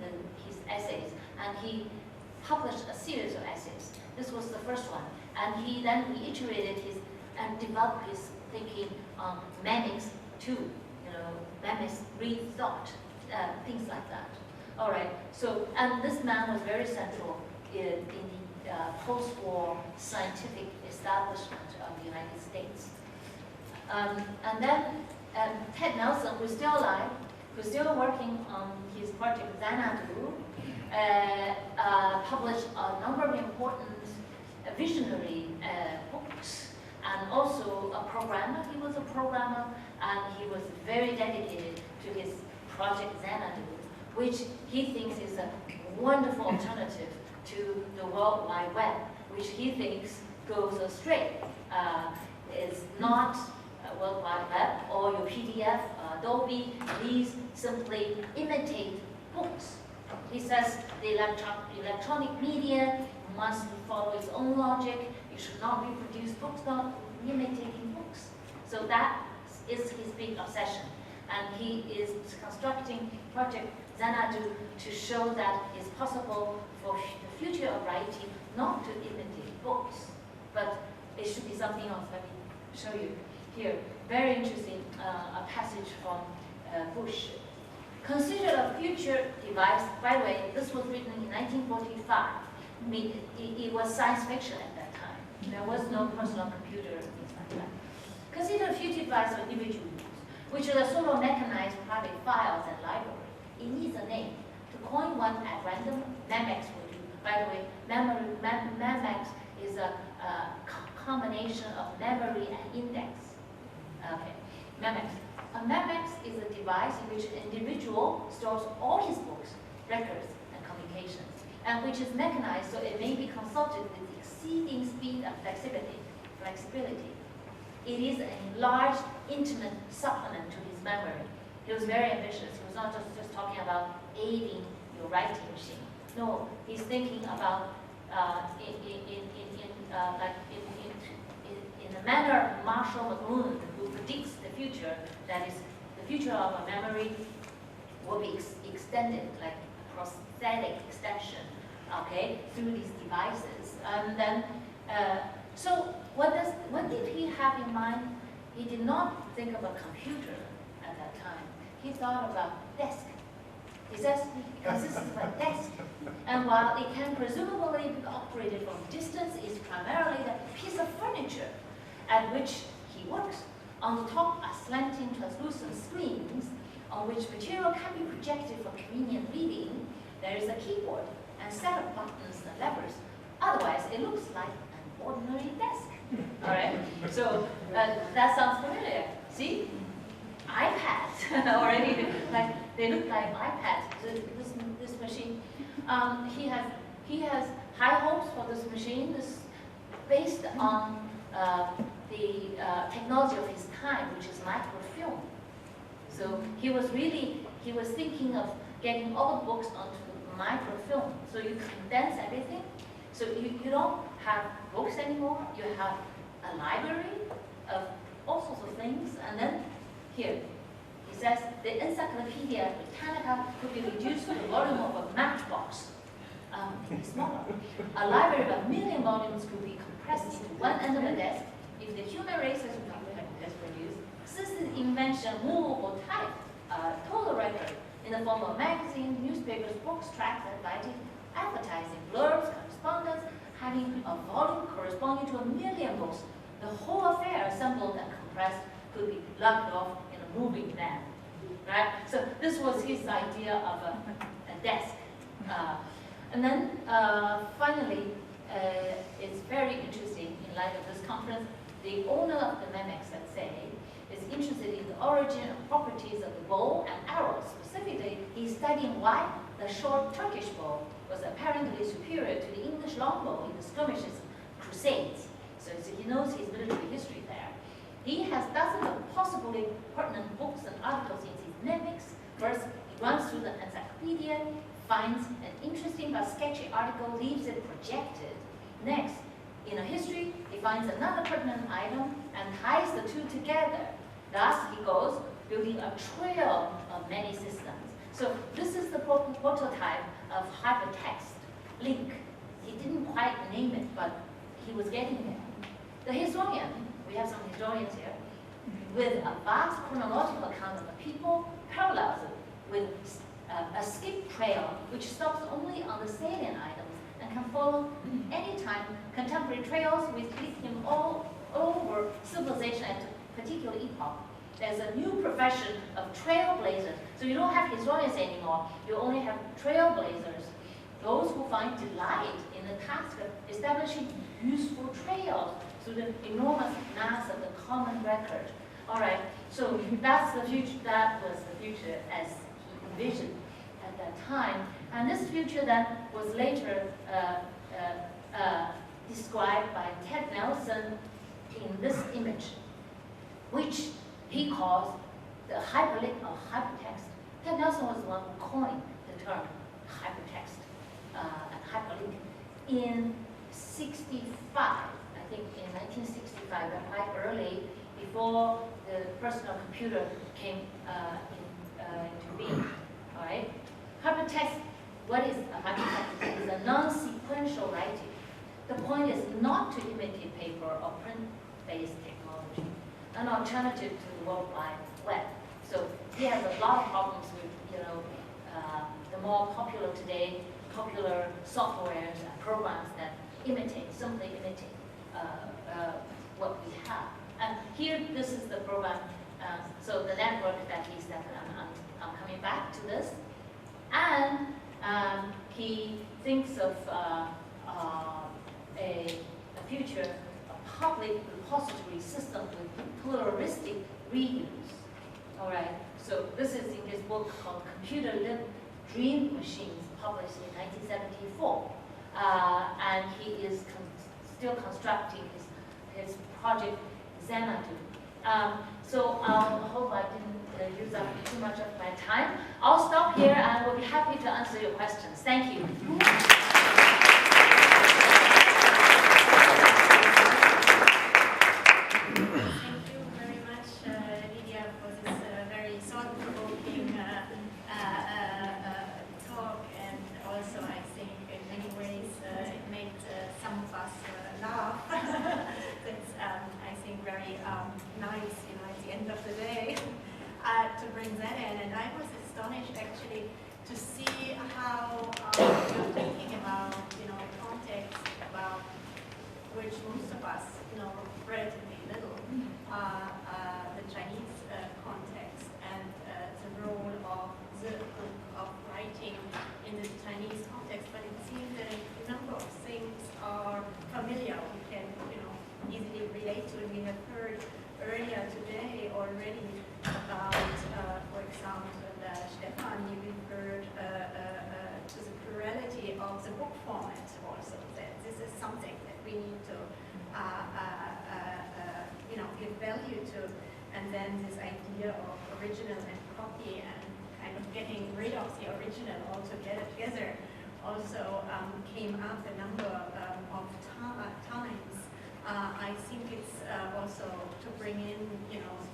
B: his essays, and he published a series of essays. This was the first one, and he then reiterated and developed his thinking on memics too. Memics read thought, things like that. All right. So, and this man was very central in the post-war scientific establishment of the United States. And then Ted Nelson, who's still alive, who's still working on his project Xanadu, published a number of important visionary books, and also a programmer. He was a programmer, and he was very dedicated to his project Xanadu, which he thinks is a wonderful alternative to the World Wide Web, which he thinks goes astray. It's not World Wide Web or your PDF, Adobe. These simply imitate books. He says the electronic media must follow its own logic. You should not reproduce books, not imitating books. So that is his big obsession. And he is constructing Project Xanadu to show that it's possible for the future of writing not to imitate books, but it should be something else. Let me show you here. Very interesting, a passage from Bush. Consider a future device. By the way, this was written in 1945. It was science fiction at that time. There was no personal computer or things like that. Consider a future device of individual use, which is a sort of mechanized private files and library. It needs a name. To coin one at random, memex will do. By the way, memex is a combination of memory and index. Okay, memex. A memex is a device in which an individual stores all his books, records, and communications, and which is mechanized so it may be consulted with exceeding speed and flexibility. It is an enlarged, intimate supplement to his memory. He was very ambitious. He was not just talking about aiding your writing machine. No, he's thinking about in the manner of Marshall McLuhan, who predicts the future, that is, the future of a memory will be extended, like prosthetic extension, okay, through these devices. And then, so what did he have in mind? He did not think of a computer at that time. He thought about desk. He says it consists of a desk, and while it can presumably be operated from distance, it's primarily the piece of furniture at which he works. On the top are slanting translucent screens on which material can be projected for convenient reading. There is a keyboard and set of buttons and levers. Otherwise, it looks like an ordinary desk. All right. So that sounds familiar. See, iPads already. They look like iPads. This machine. He has high hopes for this machine. This based on the technology of his time, which is microfilm. So he was thinking of getting all the books onto microfilm. So you condense everything. So you don't have books anymore. You have a library of all sorts of things. And then here, it says the Encyclopedia Britannica could be reduced to the volume of a matchbox. Smaller. A library of 1 million volumes could be compressed into one end of a desk if the human race has produced, since the invention of movable type, total record in the form of magazines, newspapers, books, tracts, and writing, advertising, blurbs, correspondence, having a volume corresponding to 1 million books. The whole affair, assembled and compressed, could be lugged off in a moving van. Right? So this was his idea of a desk. And then finally, it's very interesting in light of this conference, the owner of the Memex, let's say, is interested in the origin and properties of the bow and arrow. Specifically, he's studying why the short Turkish bow was apparently superior to the English longbow in the skirmishes crusades. So he knows his military history there. He has dozens of possibly pertinent books and articles in his Memex. First, he runs through the encyclopedia, finds an interesting but sketchy article, leaves it projected. Next, in a history, he finds another pertinent item and ties the two together. Thus, he goes building a trail of many systems. So this is the prototype of hypertext link. He didn't quite name it, but he was getting there. The historian, we have some historians here, with a vast chronological account of the people, parallels it with a skip trail which stops only on the salient items and can follow anytime contemporary trails which lead him all over civilization at a particular epoch. There's a new profession of trailblazers. So you don't have historians anymore, you only have trailblazers. Those who find delight in the task of establishing useful trails through the enormous mass of the common record. All right, so that's the future. That was the future as he envisioned at that time. And this future then was later described by Ted Nelson in this image, which he calls the hyperlink of hypertext. Ted Nelson was the one who coined the term hypertext and hyperlink in 65, I think in 1965, quite early, before the personal computer came into being. All right, hypertext. What is a hypertext? It is a non-sequential writing. The point is not to imitate paper or print-based technology, an alternative to the World Wide Web. So he has a lot of problems with, the more popular today, popular softwares and programs that simply imitate what we have. And here, this is the program. So the network that he set, I'm coming back to this. And he thinks of a future, a public repository system with pluralistic reuse. All right, so this is in his book called Computer-Lit Dream Machines, published in 1974. And he is still constructing his project Xanadu. So I hope I didn't use up too much of my time. I'll stop here and will be happy to answer your questions. Thank you.
A: Thank you very much, Lydia, for this very thought-provoking talk, and also I think in many ways it made some of us laugh. It's I think very nice, at the end of the day, to bring that in. And I was astonished actually to see how you're thinking about, context about which most of us know relatively little, the Chinese context and the role of writing in the Chinese context. But it seems that a number of things are familiar. We can, easily relate to it. We have heard earlier today already about, for example, Stefan, you referred to the plurality of the book format also, that this is something that we need to give value to, and then this idea of original and copy and kind of getting rid of the original altogether. also came up a number of times. I think it's also to bring in,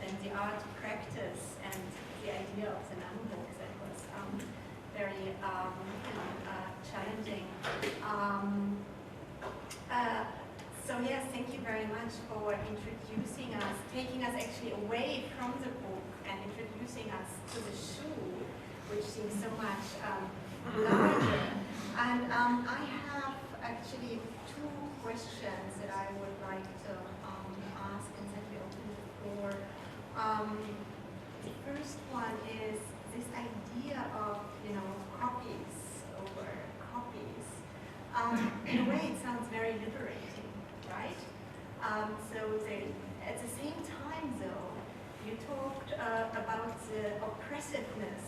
A: then the art practice and the idea of the number that was very challenging. So yes, thank you very much for introducing us, taking us actually away from the book and introducing us to the shoe, which seems so much larger. And I have actually two questions that I would like to ask, and then we open the floor. The first one is this idea of, copies over copies. In a way, it sounds very liberating, right? At the same time, though, you talked about the oppressiveness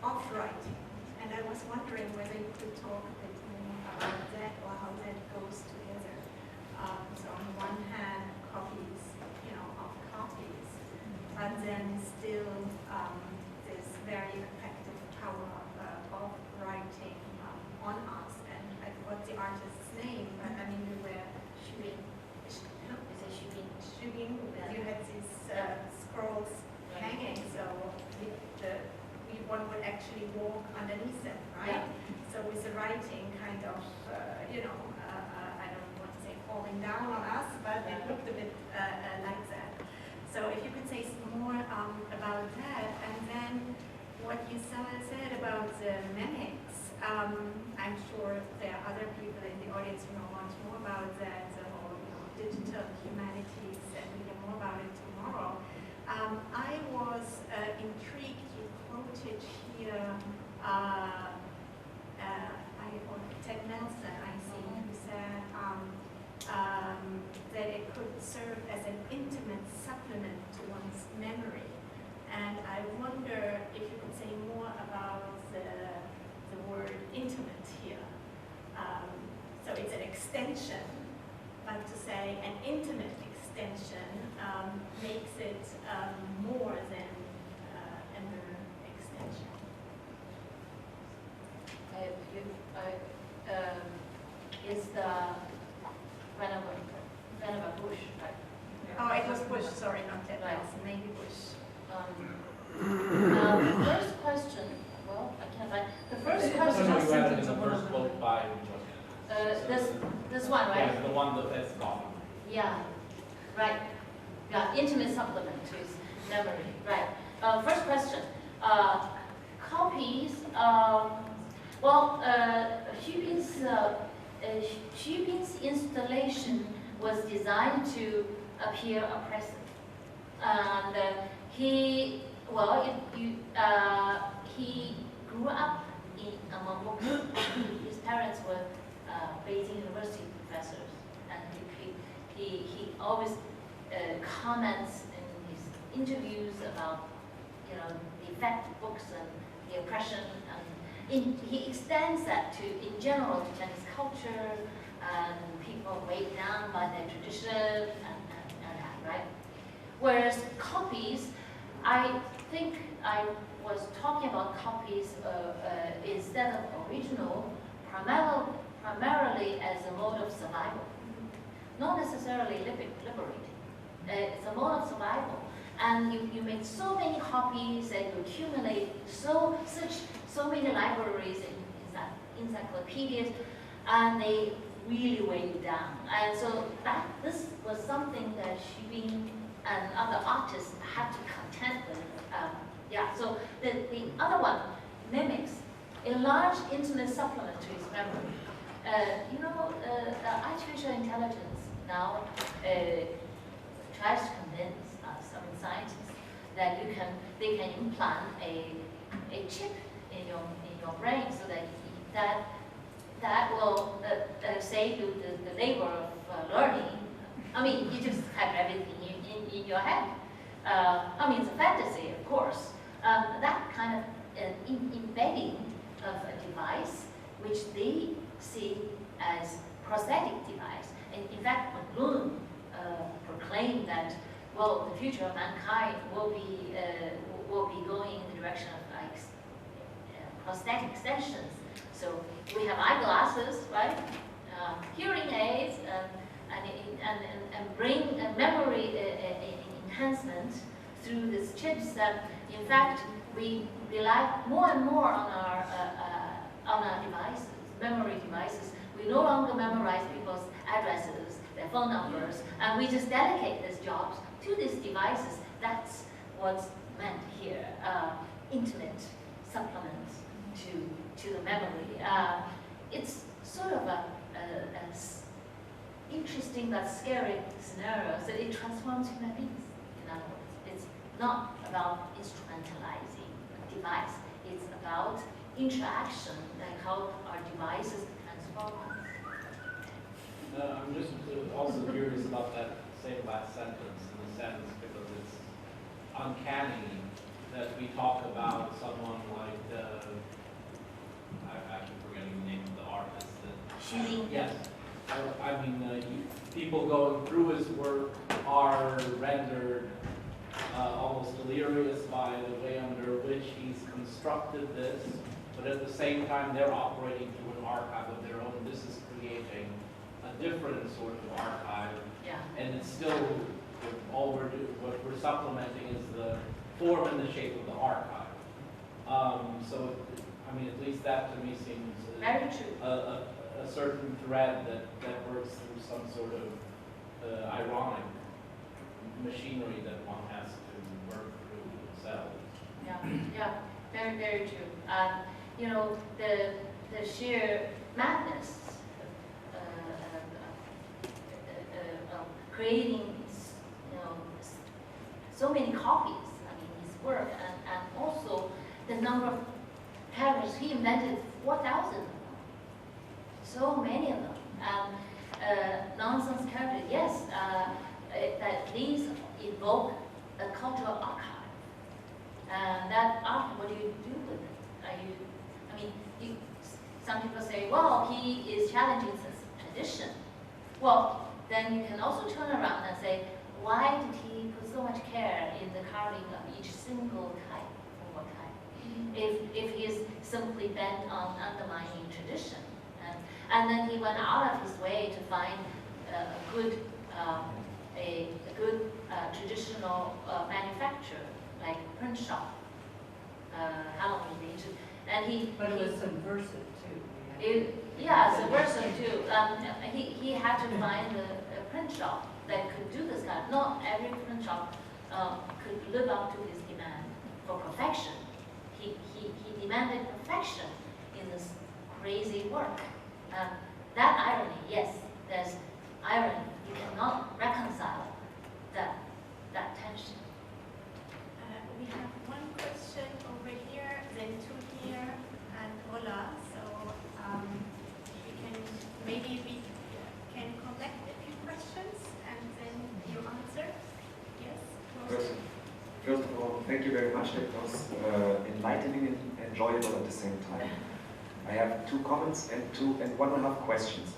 A: of writing, and I was wondering whether you could talk a bit more about that or how that goes together. So on the one hand, copies, of copies, but then still this very effective power of writing on us. And I forgot the artist's name, but I mean, we were shooting. You had these scrolls hanging, so one would actually walk underneath them, right? Yeah. So with the writing kind of, I don't want to say falling down on us, but it looked a bit like that. So if you could say some more about that, and then what you said about the mimics. I'm sure there are other people in the audience who know much more about that, the whole digital humanities, and we hear more about it tomorrow. I was intrigued, you quoted here Ted Nelson, I think, who said that it could serve as an intimate supplement to one's memory. And I wonder if you could say more about the word intimate here. So it's an extension, but to say an intimate extension makes it more than a mere extension.
B: It's the Vannevar Bush, right?
A: Oh, it was Bush, sorry, not Ted Nelson, maybe Bush.
B: The first question, well, I can't find. The first question
C: was in the first book by
B: this one, right?
C: Yeah, the one that's gone.
B: Yeah, right. Yeah, intimate supplement to his memory, right. First question, copies, Hubin's installation was designed to appear oppressive. And he grew up among books. His parents were Beijing University professors, and he always comments in his interviews about the effect of books and the oppression, and he extends that to in general to Chinese culture and people weighed down by their tradition and that, right? Whereas copies, I think I was talking about copies instead of original, primarily as a mode of survival, not necessarily liberating. It's a mode of survival, and you make so many copies and you accumulate so many libraries and encyclopedias, and they really weigh you down. And so this was something that Xubin and other artists had to contend with. So the other one, mimics, a large intimate supplement to his memory. The artificial intelligence now tries to convince some scientists that they can implant a chip in your brain so that will save you the labor of learning. I mean, you just have everything in your head. It's a fantasy, of course. That kind of embedding of a device, which they see as prosthetic device. And in fact, McLuhan proclaimed that, the future of mankind will be going in the direction of prosthetic extensions. So we have eyeglasses, right? Hearing aids, and brain memory enhancement through these chips that, in fact, we rely more and more on our devices, memory devices. We no longer memorize people's addresses, their phone numbers, and we just delegate these jobs to these devices. That's what's meant here, intimate supplements to the memory. It's sort of a interesting but scary scenario. So it transforms human beings, in other words. It's not about instrumentalizing a device. It's about interaction, like how our devices transform us.
C: I'm just also curious about that same last sentence, in a sense, because it's uncanny that we talk about someone like, I'm actually forgetting the name of the artist. Yes. I mean, people going through his work are rendered almost delirious by the way under which he's constructed this, but at the same time they're operating through an archive of their own. This is creating a different sort of archive, and it's still what we're supplementing is the form and the shape of the archive. So, I mean, at least that to me seems
B: very true.
C: A certain thread that works through some sort of ironic machinery that one has to work through themselves.
B: Yeah, very, very true. You know, the sheer madness of creating, you know, so many copies. I mean, his work, and also the number of characters he invented, 4,000 of them. So many of them. Nonsense characters, yes, that these evoke a cultural archive. And that archive, what do you do with it? Some people say, well, he is challenging this tradition. Well, then you can also turn around and say, why did he put so much care in the carving of each single type, or type, if he is simply bent on undermining tradition? And then he went out of his way to find a good traditional manufacturer, like print shop. How long did he? And
D: but it was subversive too.
B: Subversive too. He had to find a print shop that could do this kind. Not every print shop could live up to his demand for perfection. He demanded perfection in this crazy work. That irony, yes, there's irony. You cannot reconcile that tension.
A: We have one question over here, then two here, and Ola. So we can collect a few questions and then you answer. Yes.
E: First of all, thank you very much. That was enlightening and enjoyable at the same time. I have 2 comments and 1.5 questions.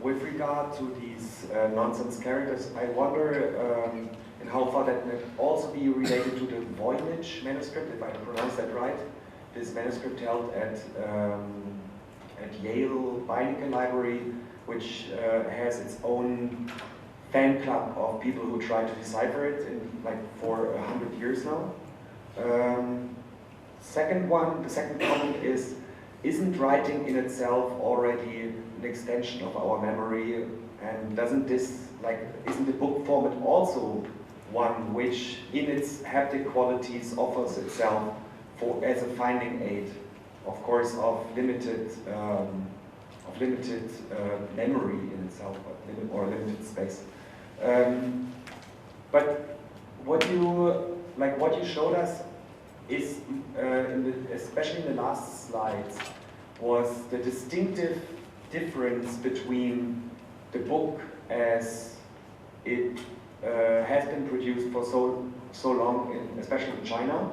E: With regard to these nonsense characters, I wonder in how far that may also be related to the Voynich manuscript, if I pronounce that right. This manuscript held at Yale Beinecke Library, which has its own fan club of people who try to decipher it for 100 years now. The second comment is, isn't writing in itself already an extension of our memory? And isn't the book format also one which, in its haptic qualities, offers itself as a finding aid, of course, of limited memory in itself, or limited space. But what you showed us is, especially in the last slides, was the distinctive difference between the book as it has been produced for so long, especially in China,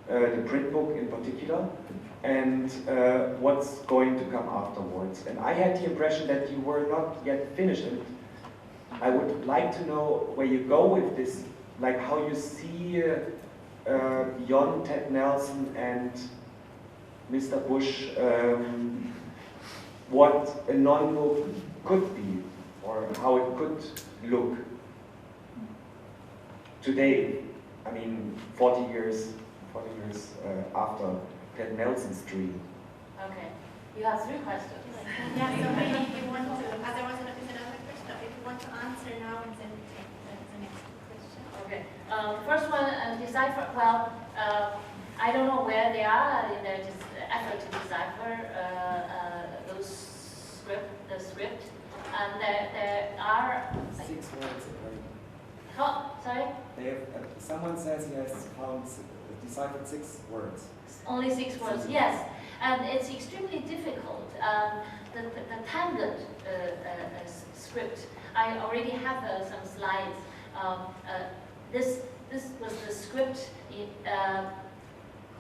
E: the print book in particular, and what's going to come afterwards. And I had the impression that you were not yet finished, and I would like to know where you go with this, like how you see beyond Ted Nelson and Mr. Bush what a non-book could be, or how it could look today. I mean, 40 years after Ted Nelson's dream.
B: Okay, you have 3 questions.
A: Yeah, so maybe if you want to, otherwise there is another question. If you want to answer now and then take the next question.
B: Okay, first one, decipher. Well, I don't know where they are in their effort to decipher the script, and there are
F: 6 words.
B: sorry.
F: They have, someone says he has found deciphered 6 words.
B: Only 6 words, yes, and it's extremely difficult. The Tangled script. I already have some slides. This was the script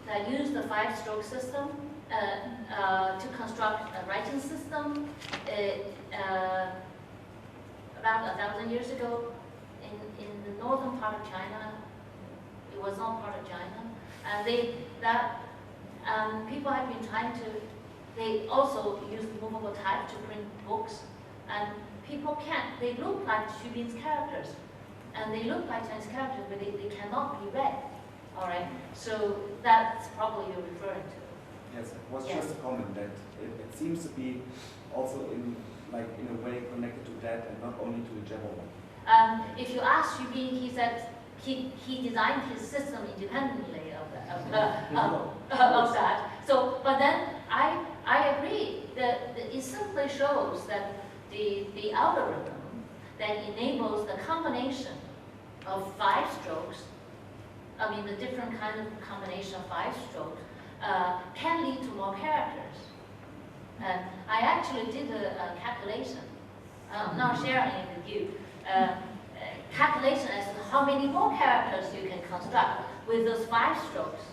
B: that used the 5-stroke system to construct a writing system about 1,000 years ago in the northern part of China. It was not part of China, and people have been trying to. They also used movable type to print books, and people can't. They look like Xu Bin's characters, and they look like Chinese characters, but they cannot be read. All right, so that's probably you're referring to.
F: Yes, it was
B: Yes.
F: just a comment that it seems to be also in a way connected to that and not only to the Jabberwocky.
B: If you ask Xu Bin, he said he designed his system independently of that. So, but then I agree that it simply shows that the algorithm that enables the combination of 5 strokes, I mean the different kind of combination of 5 strokes, can lead to more characters. And I actually did a calculation, not sharing it with you, calculation as to how many more characters you can construct with those 5 strokes.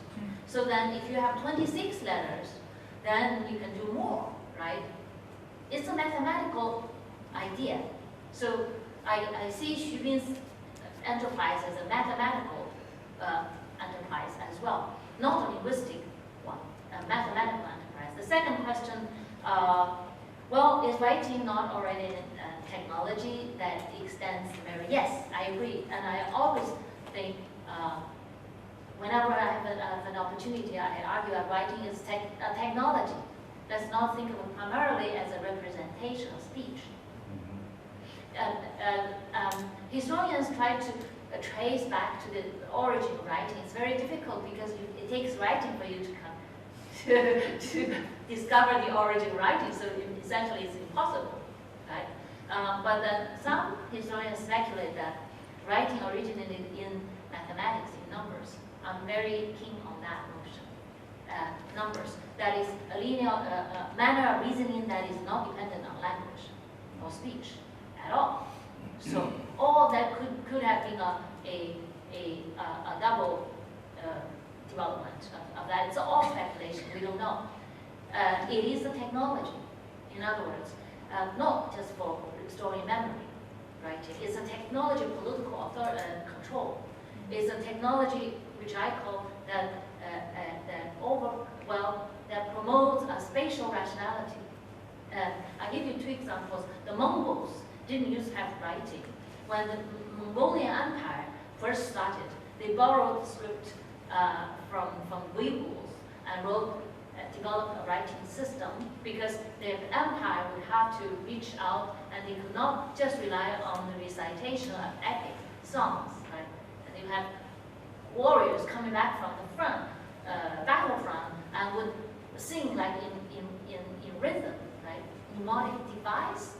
B: So then if you have 26 letters, then you can do more, right? It's a mathematical idea. So I see Xu Bin's enterprise as a mathematical enterprise as well, not a linguistic one, a mathematical enterprise. The second question, well, is writing not already a technology that extends memory? Yes, I agree, and I always think whenever I have an opportunity, I argue that writing is a technology. Let's not think of it primarily as a representation of speech. Historians try to trace back to the origin of writing. It's very difficult because it takes writing for you to come to discover the origin of writing. So essentially, it's impossible, right? But then some historians speculate that writing originated in mathematics, in numbers. I'm very keen on that notion. Numbers. That is a linear manner of reasoning that is not dependent on language or speech at all. So all that could have been a double development of that. It's all speculation. We don't know. It is a technology. In other words, not just for storing memory, right? It's a technology of political control. It's a technology which I call that that promotes a spatial rationality. I'll give you 2 examples. The Mongols didn't used to have writing. When the Mongolian Empire first started, they borrowed the script from Uyghurs and developed a writing system because the empire would have to reach out and they could not just rely on the recitation of epic songs, right? And they have warriors coming back from the front, battlefront, and would sing like in rhythm, right? Mnemonic device,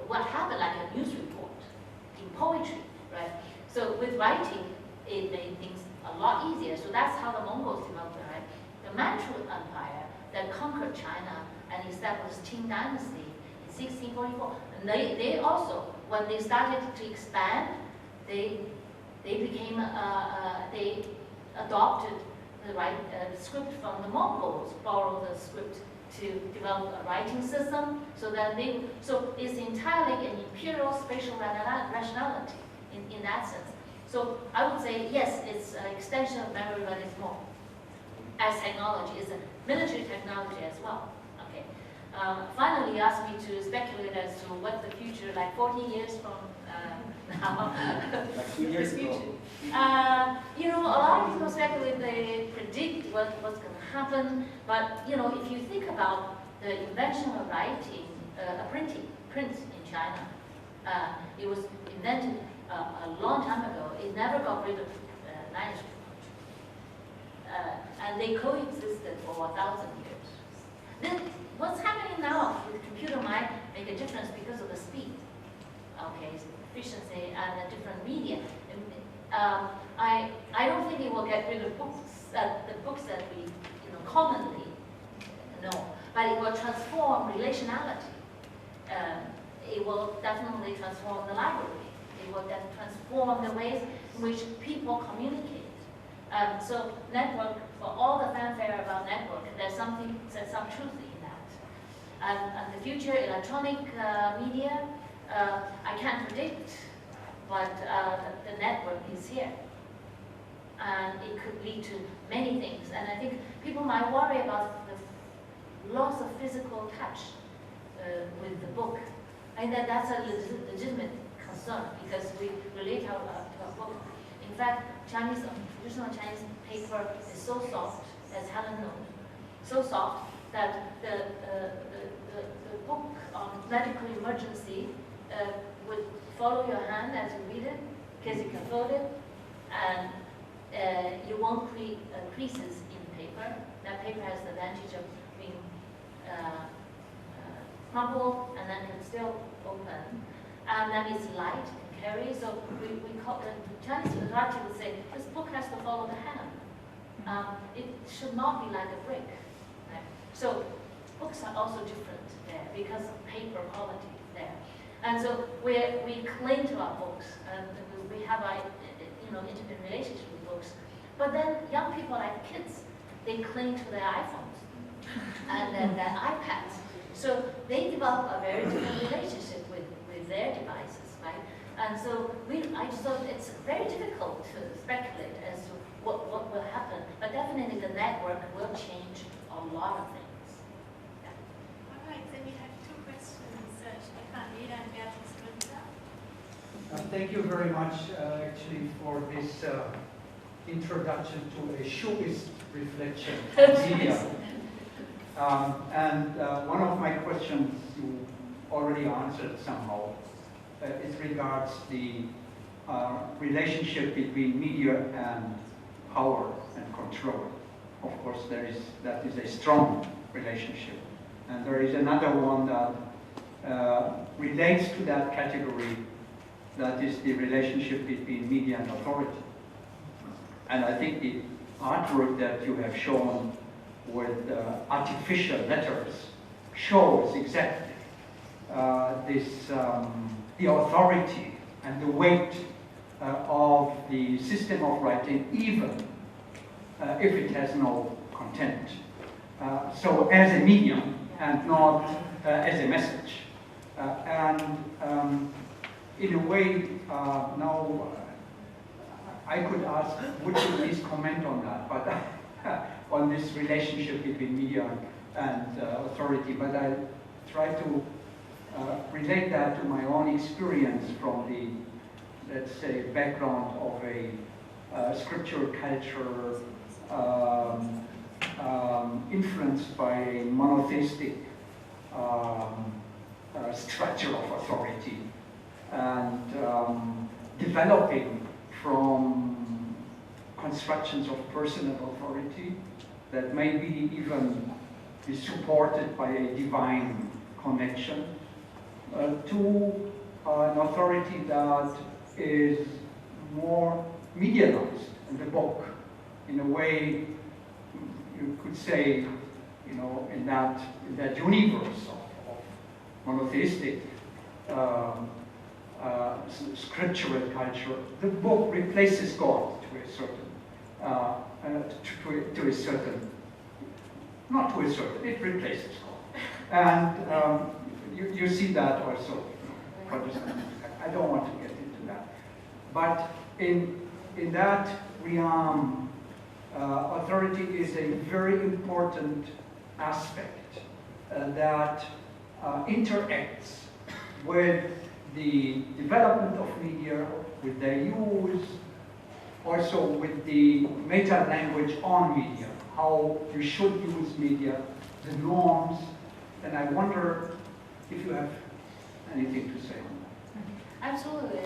B: what happened like a news report, in poetry, right? So with writing, it made things a lot easier. So that's how the Mongols developed, right? The Manchu Empire that conquered China and established Qing Dynasty in 1644. And they also, when they started to expand, they became they adopted the script from the Mongols, borrowed the script to develop a writing system, so it's entirely an imperial spatial rationality in that sense. So I would say yes, it's an extension of memory, but it's more. As technology, it's a military technology as well. Okay. Finally, you asked me to speculate as to what the future, like 40 years from now.
F: Like 2 years ago.
B: You know, a lot of people speculate, they predict what's going to happen, but you know, if you think about the invention of writing, print in China, it was invented a long time ago. It never got rid of manuscript. And they coexisted for 1,000 years. Then what's happening now with computer might make a difference because of the speed, okay, efficiency, and the different media. I don't think it will get rid of books, the books that we commonly know, but it will transform relationality. It will definitely transform the library. It will then transform the ways in which people communicate. So network, for all the fanfare about network, there's some truth in that. And the future electronic media, I can't predict, but the network is here. And it could lead to many things. And I think people might worry about the loss of physical touch with the book. I think that's a legitimate concern because we relate to our book. In fact, traditional Chinese paper is so soft, as Helen knows, so soft that the book on medical emergency would follow your hand as you read it, because you can fold it, and you won't create creases in paper. That paper has the advantage of being crumpled and then can still open, and then it's light. Carry. So we call the Chinese authority would say this book has to follow the hand. It should not be like a brick. Right? So books are also different there because of paper quality there. And so we cling to our books and we have our intimate relationship with books. But then young people like kids, they cling to their iPhones and then their iPads. So they develop a very different relationship with their devices, right? And so I just thought it's very difficult to speculate as to what will happen. But definitely the network will change a lot of things. Yeah.
A: All right, then we have two questions. Stefan, Lydia, and Beatrice.
G: Thank you very much, actually, for this introduction to a showbiz reflection of media. One of my questions you already answered somehow. It regards the relationship between media and power and control. Of course, that is a strong relationship. And there is another one that relates to that category, that is the relationship between media and authority. And I think the artwork that you have shown with artificial letters shows exactly the authority and the weight of the system of writing, even if it has no content. So as a medium and not as a message. In a way, now I could ask, would you please comment on that, but on this relationship between media and authority, but I'll try to relate that to my own experience from the, let's say, background of a scriptural culture influenced by a monotheistic structure of authority and developing from constructions of personal authority that may be even be supported by a divine connection to an authority that is more medialized in the book. In a way, you could say, in that universe of monotheistic scriptural culture, the book replaces God to a certain, not to a certain, it replaces God. And you see that also. I don't want to get into that. But in that realm, authority is a very important aspect that interacts with the development of media, with their use, also with the meta-language on media, how you should use media, the norms, and I wonder if you have anything to say on that.
B: Absolutely.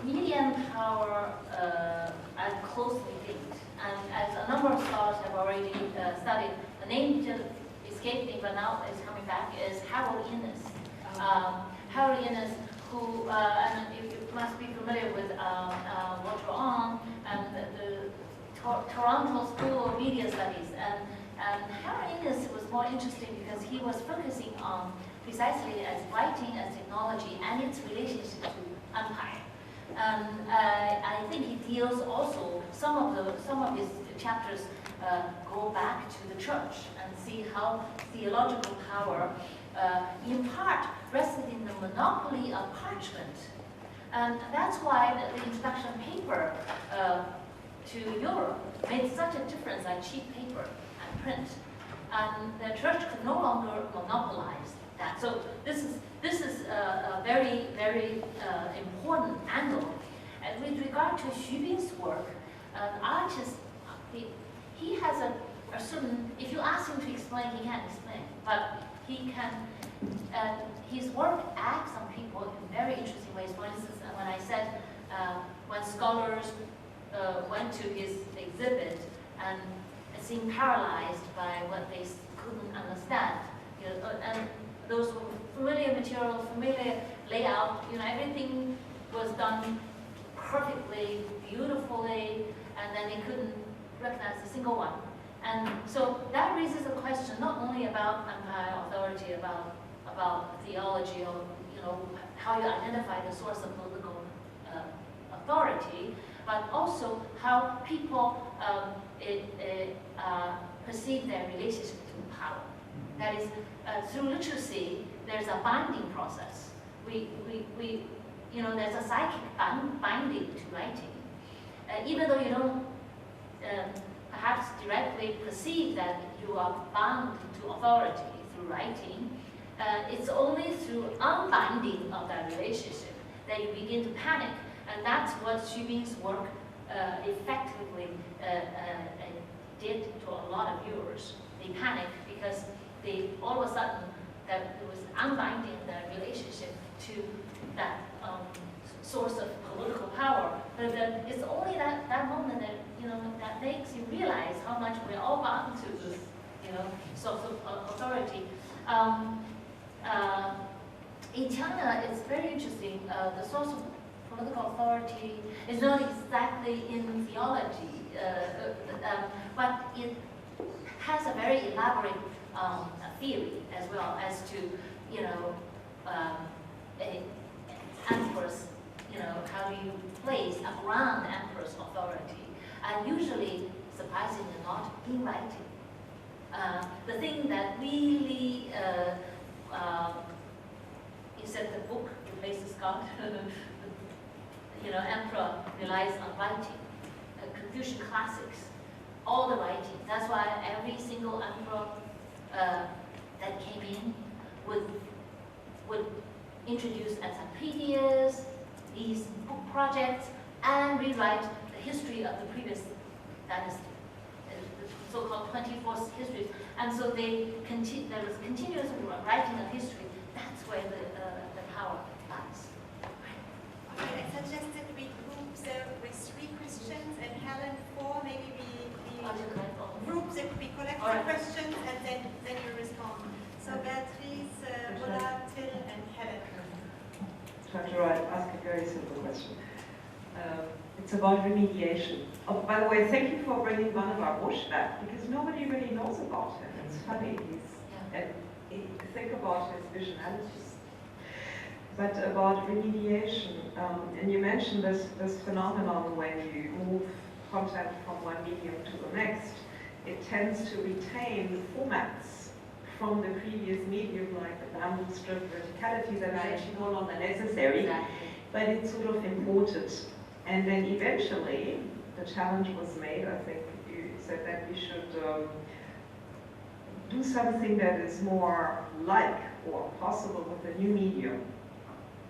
B: Media and power are closely linked, and as a number of scholars have already studied, the name just escaped me, but now it's coming back, is Harold Innis. Harold Innis, who, and you must be familiar with what you're on, and the Toronto School of Media Studies. And Harold Innis was more interesting because he was focusing on precisely as writing as technology and its relationship to empire. And I think he deals also, some of his chapters go back to the church and see how theological power in part rested in the monopoly of parchment. And that's why the introduction paper to Europe made such a difference on cheap paper and print. And the church could no longer monopolize that. So this is a very, very important angle. And with regard to Xu Bing's work, an artist, he has a certain, if you ask him to explain, he can't explain, but he can, his work acts on people in very interesting ways. For instance, when I said, when scholars went to his exhibit and seemed paralyzed by what they couldn't understand, you know, and those were familiar material, familiar layout, you know, everything was done perfectly, beautifully, and then they couldn't recognize a single one. And so that raises a question not only about empire authority, about theology, or you know how you identify the source of political authority, but also how people perceive their relationship to power. That is, through literacy, there's a binding process. You know, there's a psychic binding to writing. Even though you don't perhaps directly perceive that you are bound to authority through writing, it's only through unbinding of that relationship that you begin to panic. And that's what Xu Bing's work effectively did to a lot of viewers. They panicked because they all of a sudden that it was unbinding their relationship to that source of political power. But it's only that moment that that makes you realize how much we're all bound to this source of authority. In China, it's very interesting. The source of political authority is not exactly in theology, but it has a very elaborate theory as well as to, emperor's, how do you place a grand emperor's authority? And usually, surprisingly not, in writing. The thing that really, instead the book replaces God, emperor relies on writing. Confucian classics, all the writing. That's why every single emperor that came in would introduce encyclopedias, these book projects, and rewrite the history of the previous dynasty, the so-called 24th history. And so there was continuous writing of history. That's where the power lies.
H: Okay, I suggested we group with 3 questions and Helen 4. Maybe we group the collective questions and then you respond. So Beatrice, Ola, Till, and Helen.
D: Try to ask a very simple question. It's about remediation. Oh, by the way, thank you for bringing one of our Bush back, because nobody really knows about him. It's funny. Think about his visionalities. But about remediation, and you mentioned this phenomenon when you move content from one medium to the next, it tends to retain formats from the previous medium, like the Tangled Script verticality that are actually no longer necessary, but it's sort of imported And then eventually, the challenge was made. I think you said that we should do something that is more like or possible with the new medium.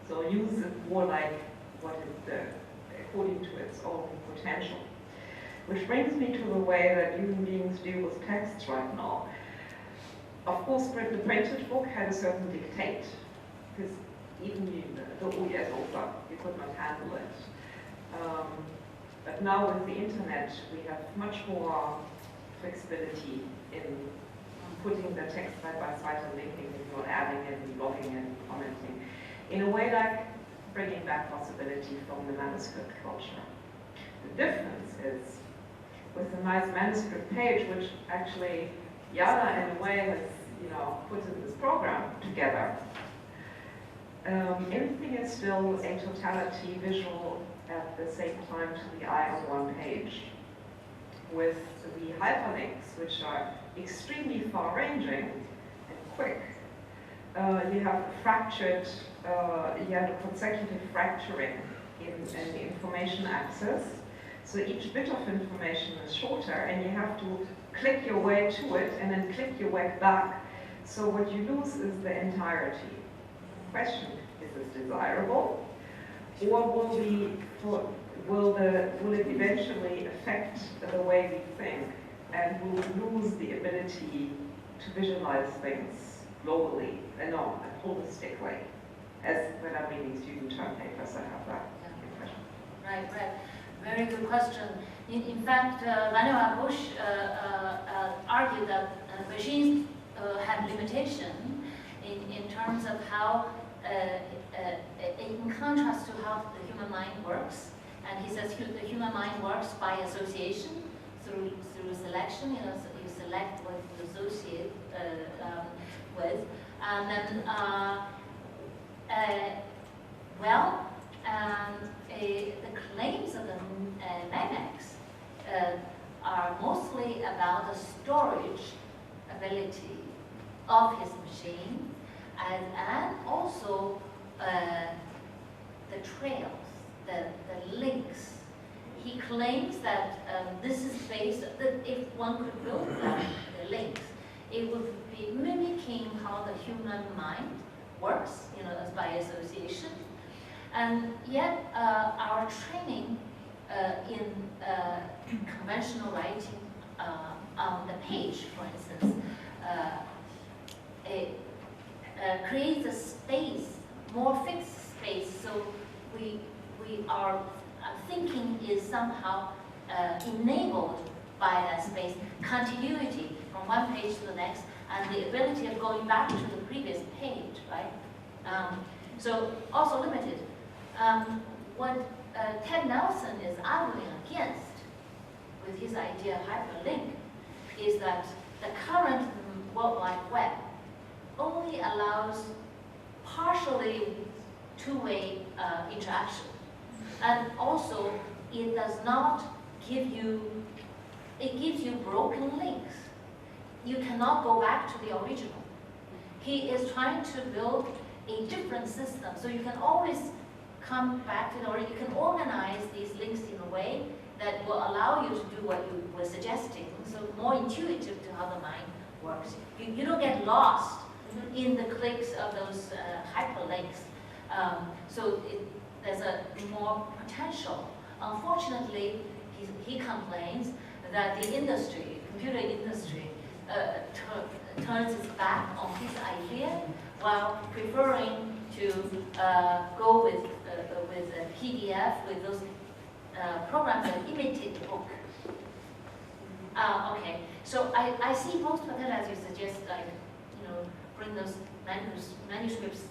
D: So use it more like what it, according to its own potential. Which brings me to the way that human beings deal with texts right now. Of course, the printed book had a certain dictate, because even the OES author, you could not handle it. But now with the internet, we have much more flexibility in putting the text side by side and linking it, not adding it, and logging it, and commenting. In a way like bringing back possibility from the manuscript culture. The difference is with the nice manuscript page, which actually Yara in a way has, put in this program together. Everything is still a totality visual at the same time to the eye on one page. With the hyperlinks, which are extremely far-ranging and quick, you have fractured, you have a consecutive fracturing in the information access. So each bit of information is shorter, and you have to click your way to it and then click your way back. So what you lose is the entirety. Question, is this desirable? Or will it eventually affect the way we think, and will we lose the ability to visualize things globally, and holistically? As when I'm reading student term papers, I have that impression.
B: Right. Very good question. In fact, Vannevar Bush argued that machines have limitation in terms of how, in contrast to how the human mind works. And he says the human mind works by association, through selection. So you select what you associate with, and then the claims of the Memex are mostly about the storage ability of his machine, and also the trails, the links. He claims that this is based, that if one could build the links, it would be mimicking how the human mind works, as by association. And yet, our training in conventional writing on the page, for instance, creates a space, more fixed space. So our thinking is somehow enabled by that space, continuity from one page to the next, and the ability of going back to the previous page, right? So also limited. What Ted Nelson is arguing against with his idea of hyperlink is that the current World Wide Web only allows partially two-way interaction. And also, it does not give you, it gives you broken links. You cannot go back to the original. He is trying to build a different system, so you can always come back to the original. You can organize these links in a way that will allow you to do what you were suggesting, so more intuitive to how the mind works. You don't get lost in the clicks of those hyperlinks. So there's a more potential. Unfortunately, he complains that the industry, computer industry, turns its back on his idea while preferring to go with PDF, with those programs that imitate the book. Okay, so I see both potential, as you suggest, like, bring those manuscripts,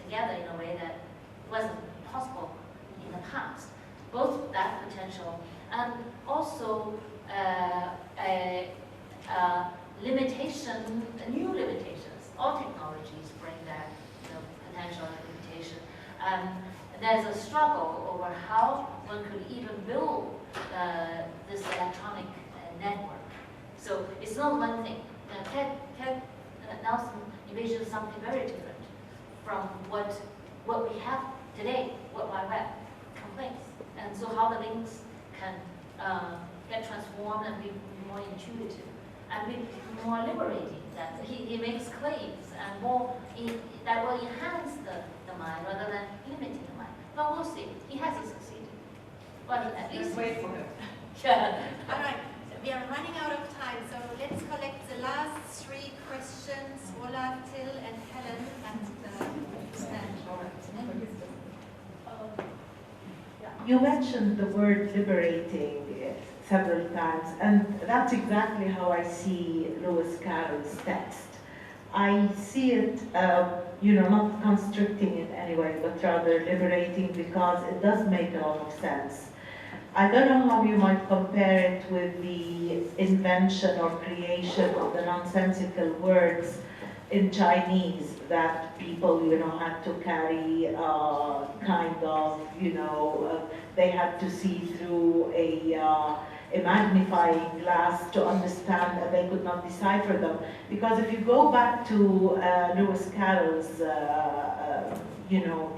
B: together in a way that wasn't possible in the past. Both that potential and also limitation, new limitations. All technologies bring that potential limitation. There's a struggle over how one could even build this electronic network. So it's not one thing. Ted Nelson envisions something very different from what we have today, World Wide Web complaints. and so how the links can get transformed and be more intuitive and be more liberating. That he makes claims and more that will enhance the mind rather than limiting the mind. But we'll see. He hasn't succeeded. But at least
H: wait for him.
B: Yeah.
H: All right. We are running out of time, so let's collect the last 3 questions. Ola, Till, and Helen at the stand.
I: You mentioned the word liberating several times, and that's exactly how I see Lewis Carroll's text. I see it, not constricting in any way, but rather liberating, because it does make a lot of sense. I don't know how you might compare it with the invention or creation of the nonsensical words in Chinese that people, had to carry they had to see through a magnifying glass to understand that they could not decipher them. Because if you go back to Lewis Carroll's,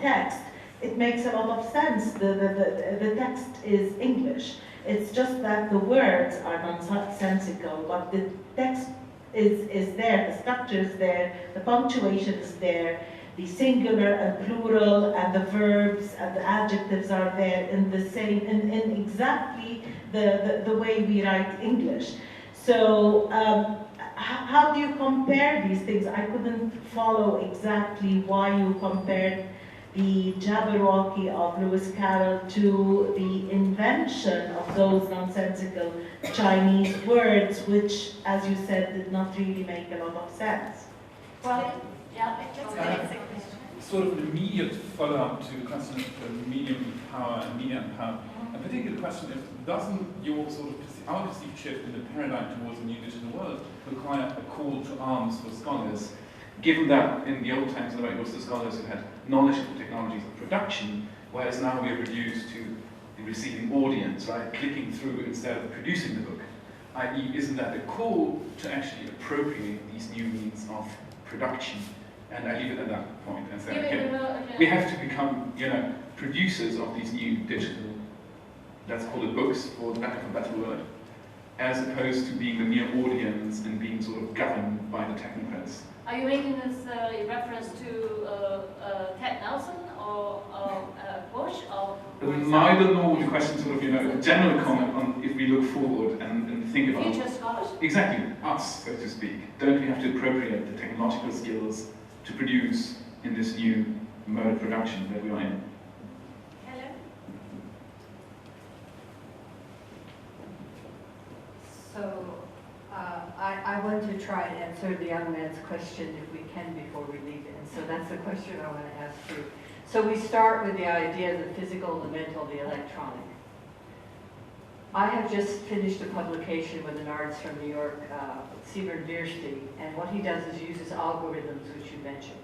I: text, it makes a lot of sense. The text is English. It's just that the words are nonsensical, but the text is there, the structure is there, the punctuation is there, the singular and plural and the verbs and the adjectives are there in the same, in exactly the way we write English. So how do you compare these things? I couldn't follow exactly why you compared the Jabberwocky of Lewis Carroll to the invention of those nonsensical Chinese words, which, as you said, did not really make a lot of sense.
B: Well, yeah,
J: sort of an immediate follow-up to the question of medium power and media power. A particular question is, doesn't your sort of our perceived shift in the paradigm towards a new digital world require a call to arms for scholars? Given that in the old times, it was the scholars who had knowledge of the technologies of production, whereas now we are reduced to the receiving audience, right? Clicking through instead of producing the book. I.e., isn't that a call to actually appropriate these new means of production? And I leave it at that point and say, okay, we have to become, producers of these new digital, let's call it books, for the lack of a better word, as opposed to being the mere audience and being sort of governed by the technocrats.
B: Are you making this reference to Ted Nelson or Bush or?
J: I don't know the question, sort of, a general comment on if we look forward and think about
B: future scholars.
J: Exactly, us, so to speak. Don't we have to appropriate the technological skills to produce in this new mode of production that we are in?
H: Hello?
K: So, I want to try and answer the young man's question if we can before we leave it. And so that's the question I want to ask you. So we start with the idea of the physical, the mental, the electronic. I have just finished a publication with an artist from New York, Siebert Bierstein, and what he does is uses algorithms, which you mentioned.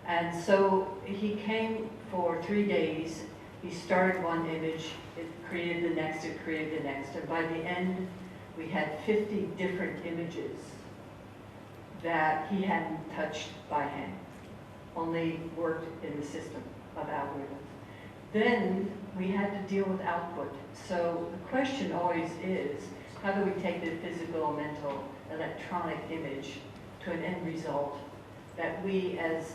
K: And so he came for 3 days. He started one image, it created the next, it created the next, and by the end, we had 50 different images that he hadn't touched by hand, only worked in the system of algorithms. Then we had to deal with output. So the question always is, how do we take the physical, mental, electronic image to an end result that we as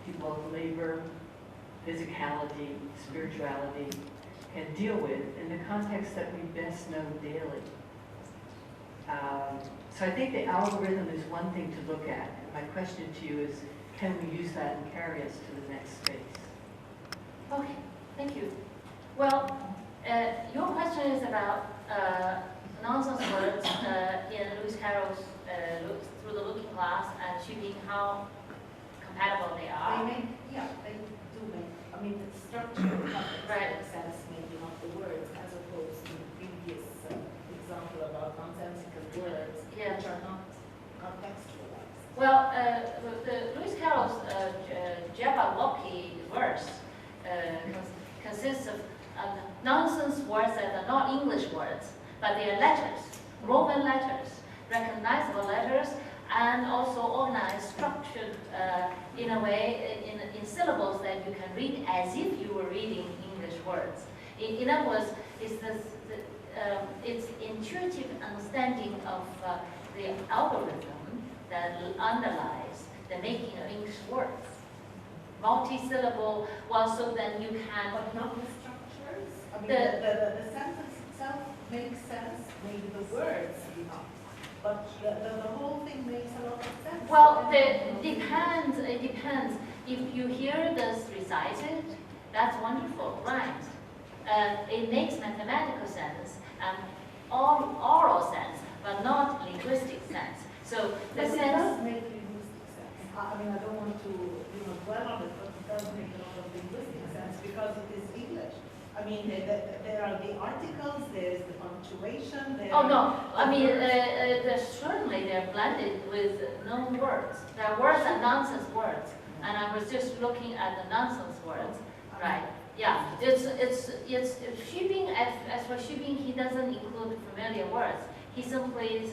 K: people of labor, physicality, spirituality can deal with in the context that we best know daily? So I think the algorithm is one thing to look at. And my question to you is, can we use that and carry us to the next space?
B: Okay, thank you. Well, your question is about nonsense words in Lewis Carroll's Through the Looking Glass and shooting how compatible they are.
L: They do make, the structure
B: right.
L: makes sense maybe not the words, as opposed to the previous example about nonsensical words, which are not contextualized.
B: Well, the Lewis Carroll's Jabberwocky verse consists of nonsense words that are not English words, but they are letters, Roman letters, recognizable letters, and also organized, structured in a way, in syllables that you can read as if you were reading English words. In other words, it's intuitive understanding of the algorithm that underlies the making of English words. Multi-syllable, well, so then you can...
L: But not the structures? I mean, the sentence itself makes sense, maybe the words do not. But the whole thing makes a lot of sense.
B: Well, it depends. If you hear this recited, that's wonderful, right? It makes mathematical sense and oral sense, but not linguistic sense. So the
L: but
B: sense...
L: it does make linguistic sense. I mean, I don't want to dwell on it, but it does make a lot of linguistic sense because it is English. I mean, there are the articles, there's the punctuation, there
B: Oh no, I mean, certainly they're blended with known words. There are words and nonsense words, and I was just looking at the nonsense words, right? Yeah, it's Xubing. As for Xubing, he doesn't include familiar words. He simply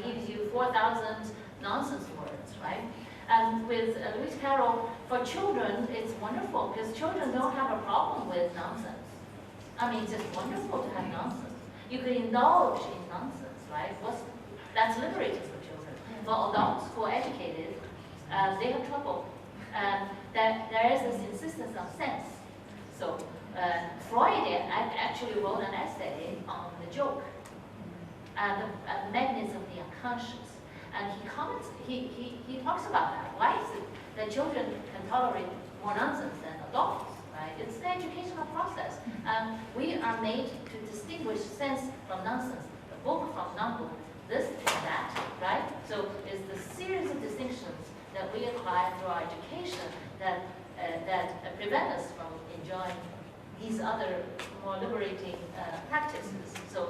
B: gives you 4,000 nonsense words, right? And with Lewis Carroll, for children, it's wonderful because children don't have a problem with nonsense. I mean, it's just wonderful to have nonsense. You can indulge in nonsense, right? That's liberating for children. For adults who are educated, they have trouble. There is this insistence on sense. So Freud actually wrote an essay on the joke and the mechanism of the unconscious. And he comments, he talks about that. Why is it that children can tolerate more nonsense than adults, right? It's the educational process. And we are made to distinguish sense from nonsense, the book from non-book, this and that, right? So it's the series of distinctions that we acquire through our education that prevent us from enjoying these other more liberating practices. So,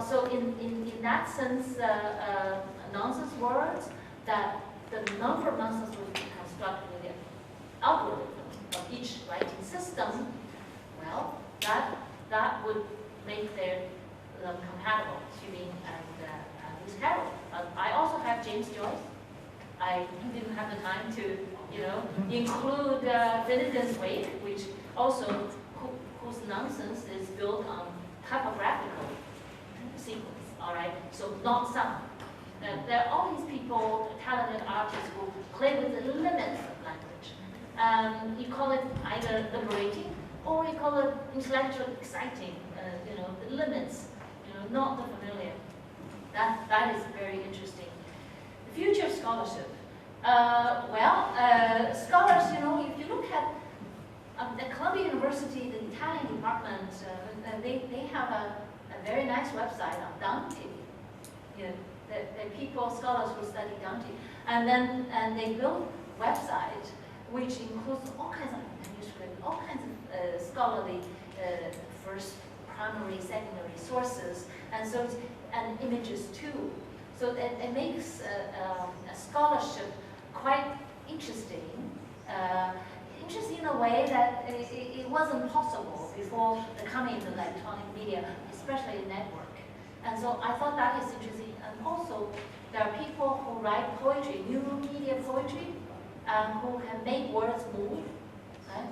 B: so in that sense, nonsense words, that the number of nonsense words we construct with the algorithm of each writing system, well, that would make them compatible, Xubing and Lewis Carroll. I also have James Joyce. I didn't have the time to, include Finnegan's Wake, which also, whose nonsense is built on typographical sequence, all right? So not some. There are all these people, talented artists who play with the limits of language. You call it either liberating or you call it intellectually exciting, the limits, not the familiar. That is very interesting. The future of scholarship. Scholars, if you look at Columbia University, the Italian department, they have a very nice website on Dante. The scholars who study Dante, and they build a website which includes all kinds of manuscripts, all kinds of scholarly first, primary, secondary sources, and images too. So it makes a scholarship quite interesting. Interesting in a way that it wasn't possible before the coming of electronic media, especially network. And so I thought that is interesting. And also, there are people who write poetry, new media poetry, who can make words move. Right?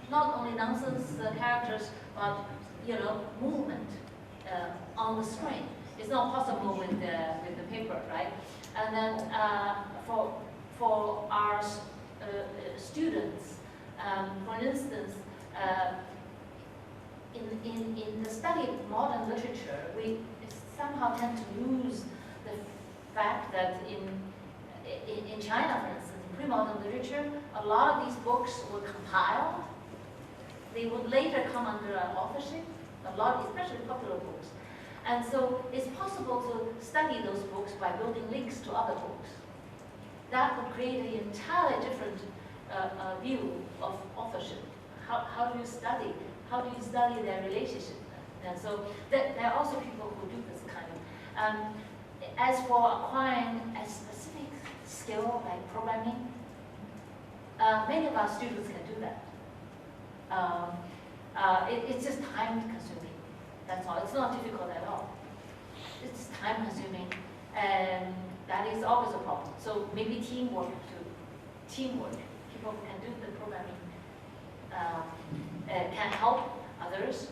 B: Not only nonsense characters, but movement on the screen. It's not possible with the paper, right? And then for our students, for instance, in the study of modern literature, we somehow tend to lose the fact that in China, for instance, in pre-modern literature, a lot of these books were compiled. They would later come under authorship, a lot, especially popular books. And so it's possible to study those books by building links to other books. That would create an entirely different view of authorship. How do you study? How do you study their relationship? And so there are also people who do this kind of. As for acquiring a specific skill like programming, many of our students can do that. It's just time consuming. That's all. It's not difficult at all. It's time consuming, and that is always a problem. So maybe teamwork too. Teamwork. People who can do the programming. can help others,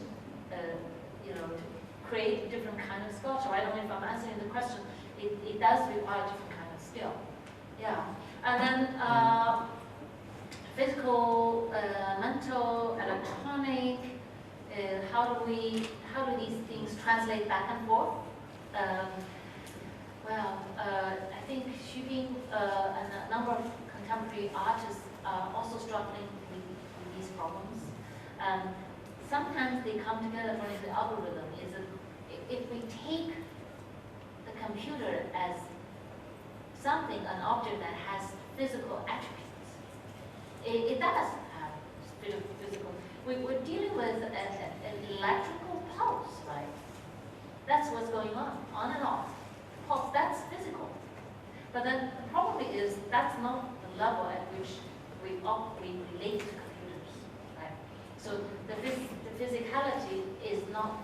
B: you know, to create different kind of sculpture. I don't know if I'm answering the question. It does require different kind of skill. Yeah. And then physical, mental, electronic, how do these things translate back and forth? I think Xu and a number of contemporary artists are also struggling with these problems. Sometimes they come together. For instance, the algorithm is if we take the computer as something, an object that has physical attributes, it does have physical. We're dealing with an electrical pulse, right? That's what's going on and off. Pulse, that's physical. But then the problem is that's not the level at which we relate to computers, right? So the physicality is not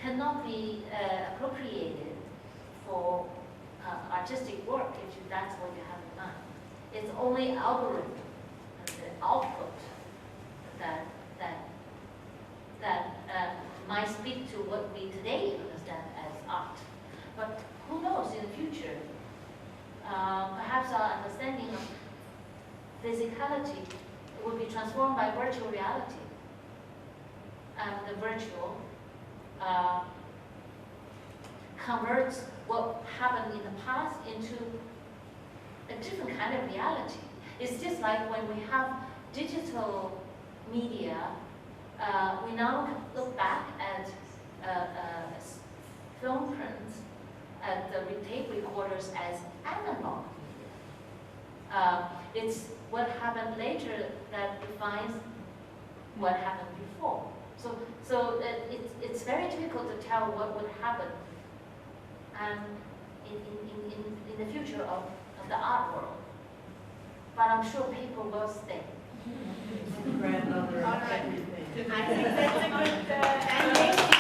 B: cannot be appropriated for artistic work if that's what you have in mind. It's only algorithm and the output that might speak to what we today understand as art. But who knows in the future? Perhaps our understanding of physicality will be transformed by virtual reality. And the virtual converts what happened in the past into a different kind of reality. It's just like when we have digital media, we now look back at film prints, at the tape recorders as analog media. It's what happened later that defines what happened before. So it's very difficult to tell what would happen in the future of the art world. But I'm sure people will stay.
I: Grandmother.
H: All right. I think that's a good ending.